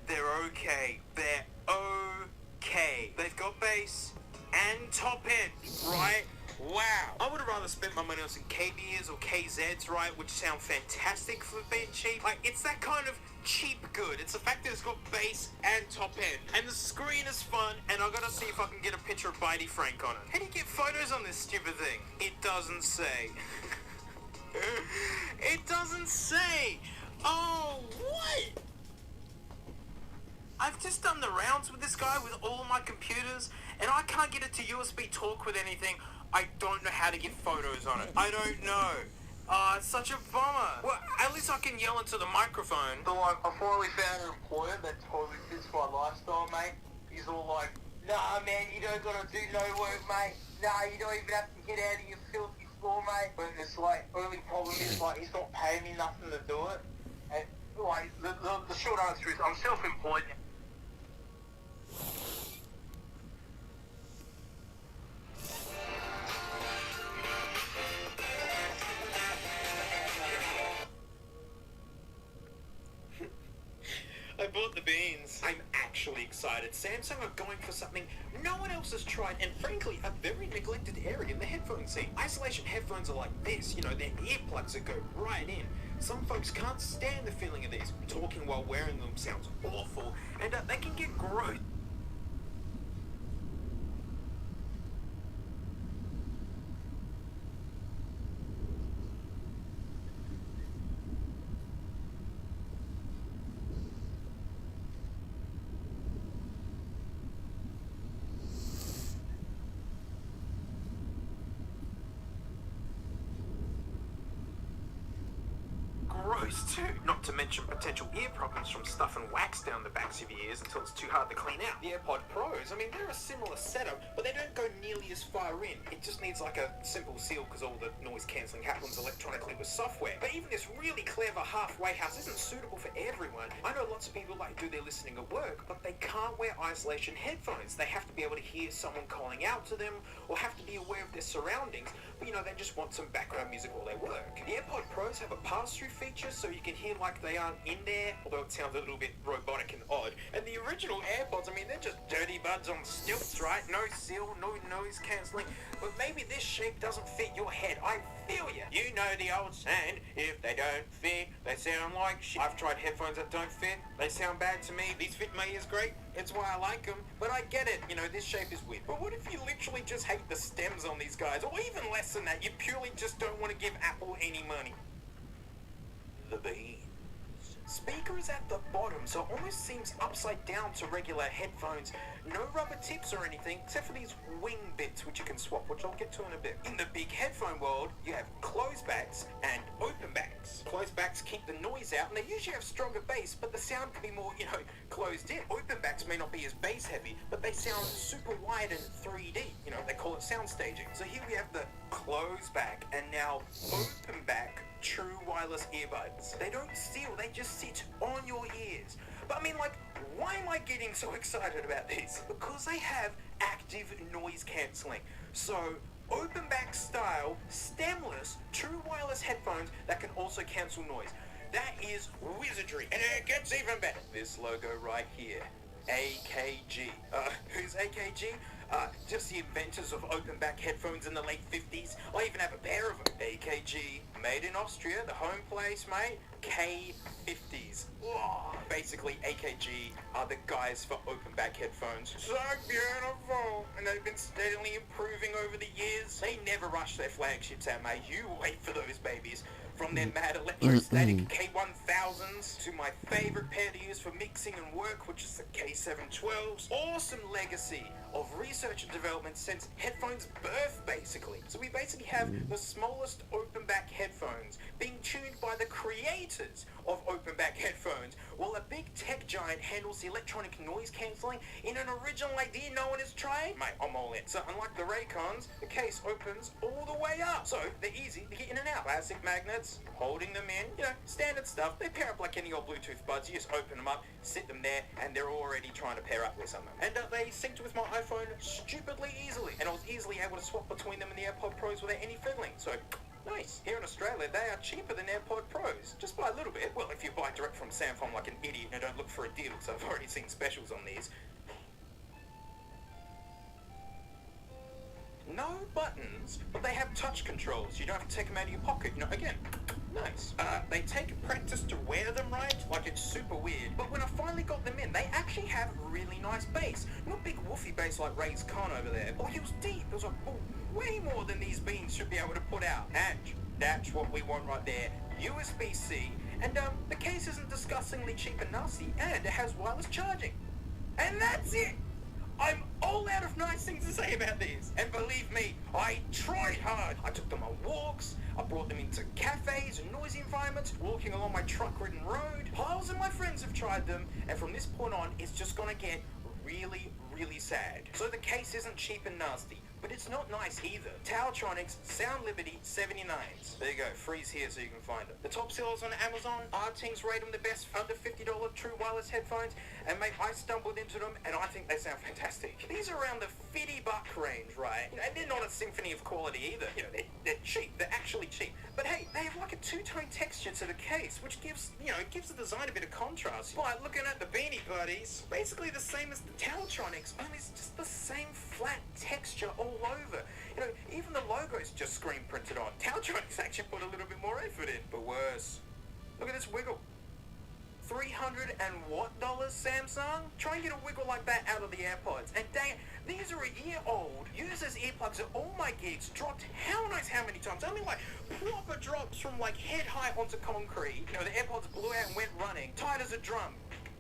They're okay. They're okay. They've got base and top end, right? Wow. I would have rather spent my money on some KBs or KZs, right, which sound fantastic for being cheap. Like, it's that kind of cheap good. It's the fact that it's got base and top end. And the screen is fun, and I gotta see if I can get a picture of Bitey Frank on it. How do you get photos on this stupid thing? It doesn't say. It doesn't say. Oh, what? I've just done the rounds with this guy with all of my computers, and I can't get it to USB talk with anything. I don't know how to get photos on it. I don't know. It's such a bummer. Well, at least I can yell into the microphone. So like, I finally found an employer that totally fits my lifestyle, mate. He's all like, nah, man, you don't gotta do no work, mate. Nah, you don't even have to get out of your filthy floor, mate. But it's like, only problem is like, he's not paying me nothing to do it. And like, the short answer is, I'm self-employed. I bought the beans. I'm actually excited. Samsung are going for something no one else has tried, and frankly, a very neglected area in the headphone scene. Isolation headphones are like this, you know, they're earplugs that go right in. Some folks can't stand the feeling of these. Talking while wearing them sounds awful, and they can get gross. Too. Not to mention potential ear problems from stuffing wax down the backs of your ears until it's too hard to clean out. The AirPod Pros, I mean, they're a similar setup, but they don't go nearly as far in. It just needs like a simple seal because all the noise cancelling happens electronically with software. But even this really clever halfway house isn't suitable for everyone. I know lots of people like do their listening at work, but they can't wear isolation headphones. They have to be able to hear someone calling out to them or have to be aware of their surroundings, but you know, they just want some background music while they work. The AirPod Pros have a pass-through feature so you can hear like they aren't in there, although it sounds a little bit robotic and odd. And the original AirPods, I mean, they're just dirty buds on stilts, right? No seal, no noise cancelling. But maybe this shape doesn't fit your head. I feel you. You know the old saying, if they don't fit, they sound like shit. I've tried headphones that don't fit. They sound bad to me. These fit my ears great. It's why I like them. But I get it. You know, this shape is weird. But what if you literally just hate the stems on these guys? Or even less than that, you purely just don't want to give Apple any money. The beans. Speaker is at the bottom, so it almost seems upside down to regular headphones. No rubber tips or anything, except for these wing bits which you can swap, which I'll get to in a bit. In the big headphone world, you have closed backs and open backs. Closed backs keep the noise out, and they usually have stronger bass, but the sound can be more, you know, closed in. Open backs may not be as bass heavy, but they sound super wide and 3D. You know, they call it sound staging. So here we have the closed back, and now open back true wireless earbuds. They don't seal, they just sit on your ears. But I mean, like, why am I getting so excited about these? Because they have active noise cancelling. So, open back style, stemless, true wireless headphones that can also cancel noise. That is wizardry. And it gets even better. This logo right here. AKG. Who's AKG? Just the inventors of open back headphones in the late 50s. I even have a pair of them. AKG, made in Austria, the home place, mate. K50s. Oh, basically AKG are the guys for open back headphones. So beautiful, and they've been steadily improving over the years. They never rush their flagships out, mate. You wait for those babies. From their mad electrostatic K1000s to my favorite pair to use for mixing and work, which is the K712s. Awesome legacy of research and development since headphones' birth, basically. So we basically have the smallest open back headphones being tuned by the creators of open back headphones, while a big tech giant handles the electronic noise cancelling in an original idea no one has tried. Mate, I'm all in. So unlike the Raycons, the case opens all the way up. So they're easy to get in and out. Plastic magnets, holding them in, you know, standard stuff. They pair up like any old Bluetooth buds. You just open them up, sit them there, and they're already trying to pair up with something. And they synced with my iPhone stupidly easily, and I was easily able to swap between them and the AirPod Pros without any fiddling. So nice. Here in Australia, they are cheaper than AirPod Pros, just by a little bit. Well, if you buy direct from Samsung like an idiot and don't look for a deal, so I've already seen specials on these. No buttons, but they have touch controls. You don't have to take them out of your pocket. You know, again, nice. They take practice to wear them right, like it's super weird. But when I finally got them in, they actually have really nice bass. Not big woofy bass like Ray's Con over there. Oh, he was deep. It was like, oh, way more than these beans should be able to put out. And that's what we want right there. USB-C. And the case isn't disgustingly cheap and nasty, and it has wireless charging. And that's it. I'm all out of nice things to say about these. And believe me, I tried hard. I took them on walks, I brought them into cafes and noisy environments, walking along my truck-ridden road. Piles of my friends have tried them, and from this point on, it's just gonna get really, really sad. So the case isn't cheap and nasty, but it's not nice either. Towertronics Sound Liberty 79s. There you go, freeze here so you can find them. The top sellers on Amazon, RTX rate them the best under $50 true wireless headphones, and mate, I stumbled into them and I think they sound fantastic. These are around the $50 range, right? And they're not a symphony of quality either. You know, they're cheap, they're actually cheap. But hey, they have like a two-tone texture to the case, which gives, you know, it gives the design a bit of contrast. Like looking at the Beanie Buddies, basically the same as the Towertronics, only it's just the same flat texture all over. You know, even the logo's just screen printed on. Towertronics actually put a little bit more effort in, but worse. Look at this wiggle. $300 and what dollars, Samsung? Try and get a wiggle like that out of the AirPods. And dang it, these are a year old. Users earplugs at all my gigs dropped hell knows how many times. I mean like proper drops from like head high onto concrete. You know, the AirPods blew out and went running, tight as a drum.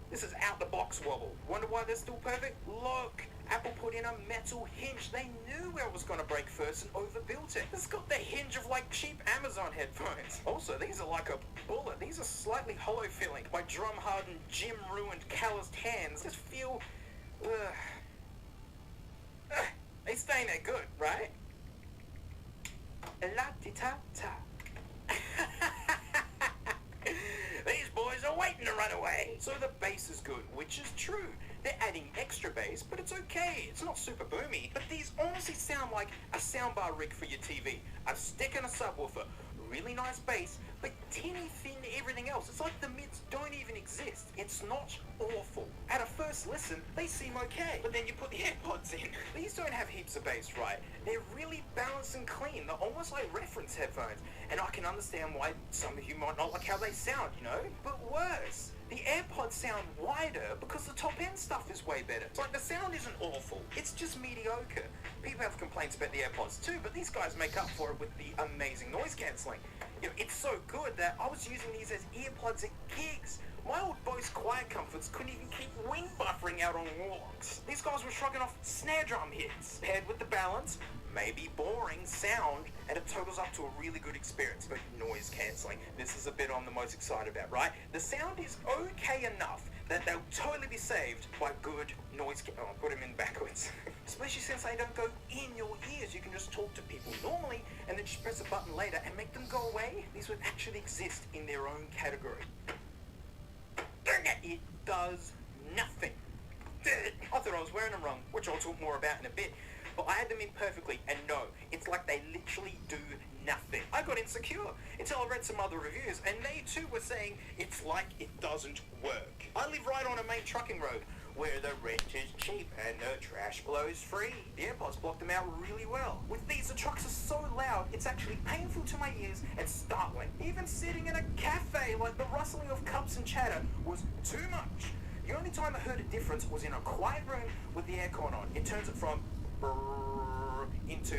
This is out the box wobble. Wonder why they're still perfect? Look, Apple put in a metal hinge. They knew where it was going to break first and overbuilt it. It's got the hinge of like cheap Amazon headphones. Also, these are like a bullet. These are slightly hollow feeling. My drum-hardened, gym-ruined, calloused hands just feel... They staying there good, right? La-ti-ta-ta. These boys are waiting to run away. So the bass is good, which is true. They're adding extra bass, but it's okay. It's not super boomy. But these honestly sound like a soundbar rig for your TV. A stick and a subwoofer. Really nice bass, but teeny thin everything else. It's like the mids don't even exist. It's not awful. At a first listen, they seem okay. But then you put the AirPods in. These don't have heaps of bass, right? They're really balanced and clean. They're almost like reference headphones. And I can understand why some of you might not like how they sound, you know? But worse, the AirPods sound wider because the top end stuff is way better. It's like the sound isn't awful, it's just mediocre. People have complaints about the AirPods too, but these guys make up for it with the amazing noise cancelling. You know, it's so good that I was using these as earplugs at gigs. My old Bose Quiet Comforts couldn't even keep wing buffering out on walks. These guys were shrugging off snare drum hits. Paired with the balance, maybe boring sound, and it totals up to a really good experience. But noise cancelling, this is a bit I'm the most excited about, right? The sound is okay enough that they'll totally be saved by good noise I'll put them in backwards. Especially since they don't go in your ears. You can just talk to people normally and then just press a button later and make them go away. These would actually exist in their own category. It does nothing. I thought I was wearing them wrong, which I'll talk more about in a bit. But I had them in perfectly, and no, it's like they literally do nothing. I got insecure until I read some other reviews, and they too were saying it's like it doesn't work. I live right on a main trucking road, where the rent is cheap and the trash blows free. The AirPods block them out really well. With these, the trucks are so loud, it's actually painful to my ears and startling. Even sitting in a cafe, like the rustling of cups and chatter was too much. The only time I heard a difference was in a quiet room with the aircon on. It turns it from brrr into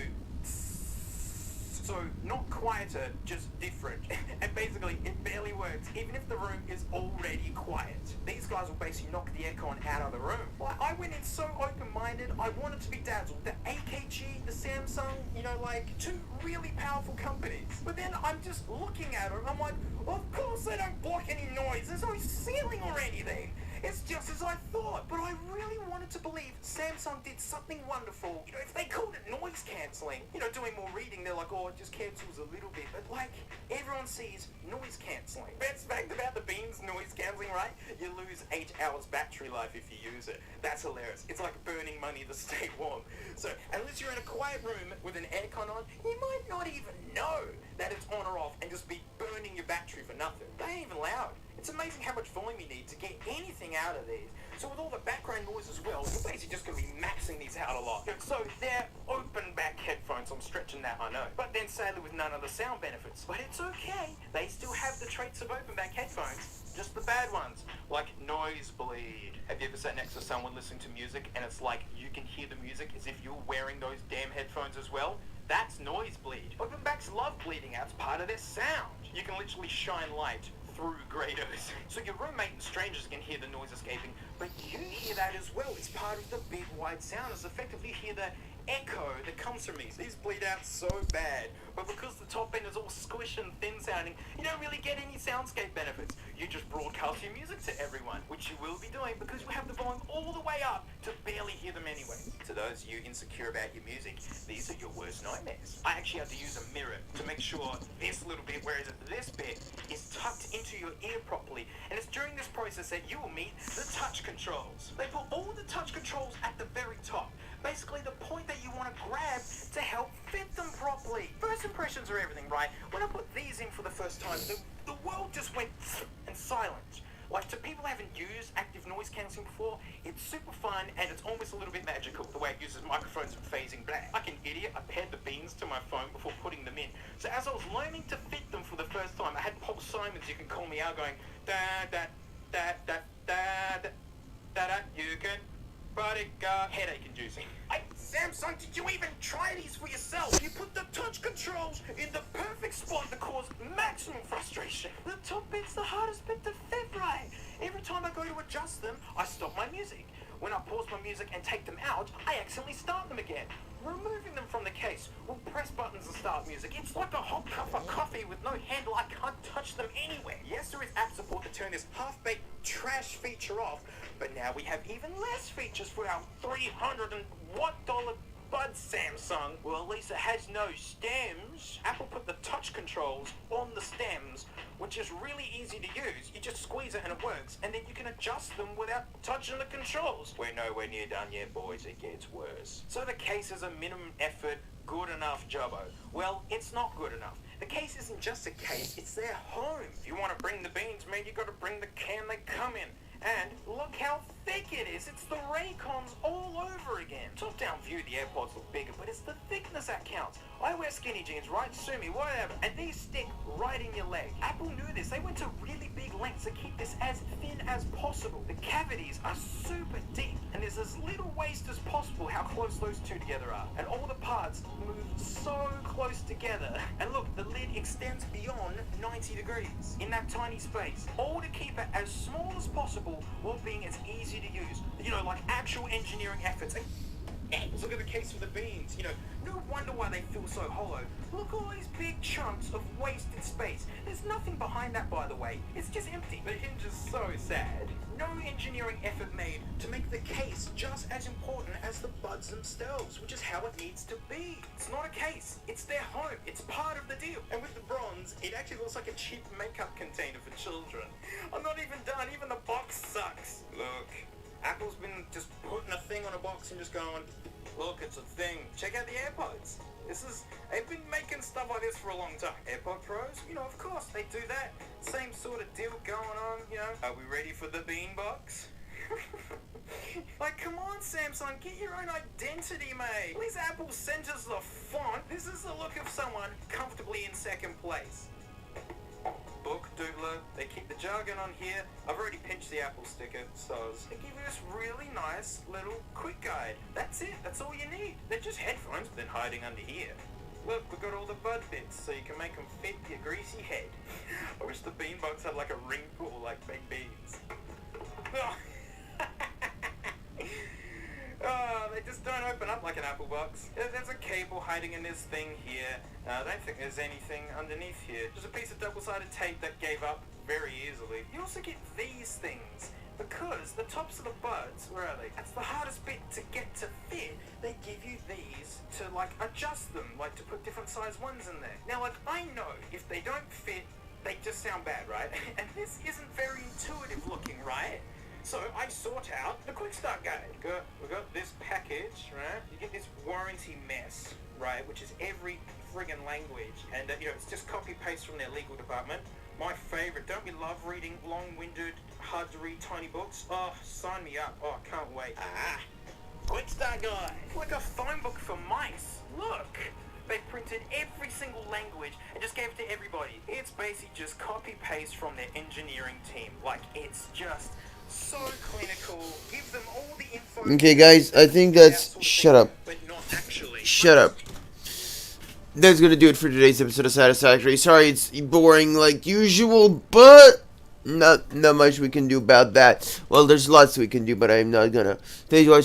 so not quieter, just different. And basically, it barely works, even if the room is already quiet. These guys will basically knock the aircon out of the room. Like, I went in so open-minded, I wanted to be dazzled. The AKG, the Samsung, you know, like, two really powerful companies. But then I'm just looking at them, I'm like, of course they don't block any noise. There's no ceiling or anything. It's just as I thought, but I really wanted to believe Samsung did something wonderful. You know, if they called it noise cancelling, you know, doing more reading, they're like, oh, it just cancels a little bit. But, like, everyone sees noise cancelling. Best fact about the Beams noise cancelling, right? You lose 8 hours battery life if you use it. That's hilarious. It's like burning money to stay warm. So, unless you're in a quiet room with an aircon on, you might not even know that it's on or off and just be burning your battery for nothing. They ain't even loud. It's amazing how much volume you need to get anything out of these. So with all the background noise as well, you're basically just going to be maxing these out a lot. So they're open back headphones, I'm stretching that, I know. But then sadly with none of the sound benefits. But it's okay, they still have the traits of open back headphones. Just the bad ones, like nosebleed. Have you ever sat next to someone listening to music and it's like you can hear the music as if you're wearing those damn headphones as well? That's nosebleed. Open backs love bleeding out, it's part of their sound. You can literally shine light through graders. So your roommate and strangers can hear the noise escaping, but you hear that as well. It's part of the big wide sound. It's effectively hear the echo that comes from these. These bleed out so bad, but because the top end is all squish and thin sounding, you don't really get any soundscape benefits. You just broadcast your music to everyone, which you will be doing because you have the volume all the way up to barely hear them anyway. To those of you insecure about your music, these are your worst nightmares. I actually had to use a mirror to make sure this little bit, whereas this bit, is tucked into your ear properly. And it's during this process that you will meet the touch controls. They put all the touch controls at the very top. Basically the point that you want to grab to help fit them properly. First impressions are everything, right? When I put these in for the first time, the world just went and silent. Like, to people who haven't used active noise cancelling before, it's super fun and it's almost a little bit magical, the way it uses microphones and phasing black. Like an idiot, I paired the beans to my phone before putting them in. So as I was learning to fit them for the first time, I had Paul Simons, you can call me out, going, da, you can, bodyguard, headache inducing. Samsung, did you even try these for yourself? You put the touch controls in the perfect spot to cause maximum frustration. The top bit's the hardest bit to fit right. Every time I go to adjust them, I stop my music. When I pause my music and take them out, I accidentally start them again. Removing them from the case will press buttons and start music. It's like a hot cup of coffee with no handle. I can't touch them anywhere. Yes, there is app support to turn this half-baked trash feature off, but now we have even less features for our $300 and what dollar bud Samsung. Well, at least it has no stems. Apple put the touch controls on the stems, which is really easy to use. You just squeeze it and it works, and then you can adjust them without touching the controls. We're nowhere near done yet, boys. It gets worse. So the case is a minimum effort, good enough jobbo. Well, it's not good enough. The case isn't just a case, it's their home. If you want to bring the beans, man, you got to bring the can they come in. And look how thick it is. It's the Raycons all over again. Top-down view, the AirPods look bigger, but it's the thickness that counts. I wear skinny jeans, right? Sue me, whatever. And these stick right in your leg. Apple knew this. They went to really big lengths to keep this as thin as possible. The cavities are super deep, and there's as little waste as possible how close those two together are. And all the parts move so close together. And look, the lid extends beyond 90 degrees in that tiny space. All to keep it as small as possible while being as easy to use. You know, like actual engineering efforts. And look at the case for the beans. You know, no wonder why they feel so hollow. Look at all these big chunks of wasted space. There's nothing behind that, by the way. It's just empty. The hinge is so sad. No engineering effort made to make the case just as important as the buds themselves, which is how it needs to be. It's not a case. It's their home. It's part of the deal. And with the bronze, it actually looks like a cheap makeup container for children. I'm not even done. Even the box sucks. Look. Apple's been just putting a thing on a box and just going, look, it's a thing. Check out the AirPods. They've been making stuff like this for a long time. AirPod Pros, you know, of course, they do that. Same sort of deal going on, you know. Are we ready for the bean box? Samsung, get your own identity, mate. At least Apple centers the font. This is the look of someone comfortably in second place. Book doodler, they keep the jargon on here. I've already pinched the Apple sticker, so they give you this really nice little quick guide. That's it, that's all you need. They're just headphones, but then hiding under here. Look, we've got all the bud bits, so you can make them fit your greasy head. I wish the beanbox had like a ring pull like baked beans. Oh, they just don't open up like an Apple box. There's a cable hiding in this thing here. I don't think there's anything underneath here. Just a piece of double-sided tape that gave up very easily. You also get these things, because the tops of the buds, where are they? That's the hardest bit to get to fit. They give you these to like adjust them, like to put different size ones in there. Now, like, I know if they don't fit, they just sound bad, right? And this isn't very intuitive looking, right? So I sort out the quick start guide. We got this package, right? You get this warranty mess, right? Which is every friggin' language, and you know, it's just copy paste from their legal department. My favorite. Don't we love reading long-winded, hard to read tiny books? Oh, sign me up. Oh, I can't wait. Quick start guide. Like a phone book for mice. Look. They printed every single language and just gave it to everybody. It's basically just copy paste from their engineering team. Like, it's just so clinical. Give them all the info. Okay, guys, I think that's... Shut up. Shut up. That's gonna do it for today's episode of Satisfactory. Sorry it's boring like usual, but not much we can do about that. Well, there's lots we can do, but I'm not gonna. Thank you for watching.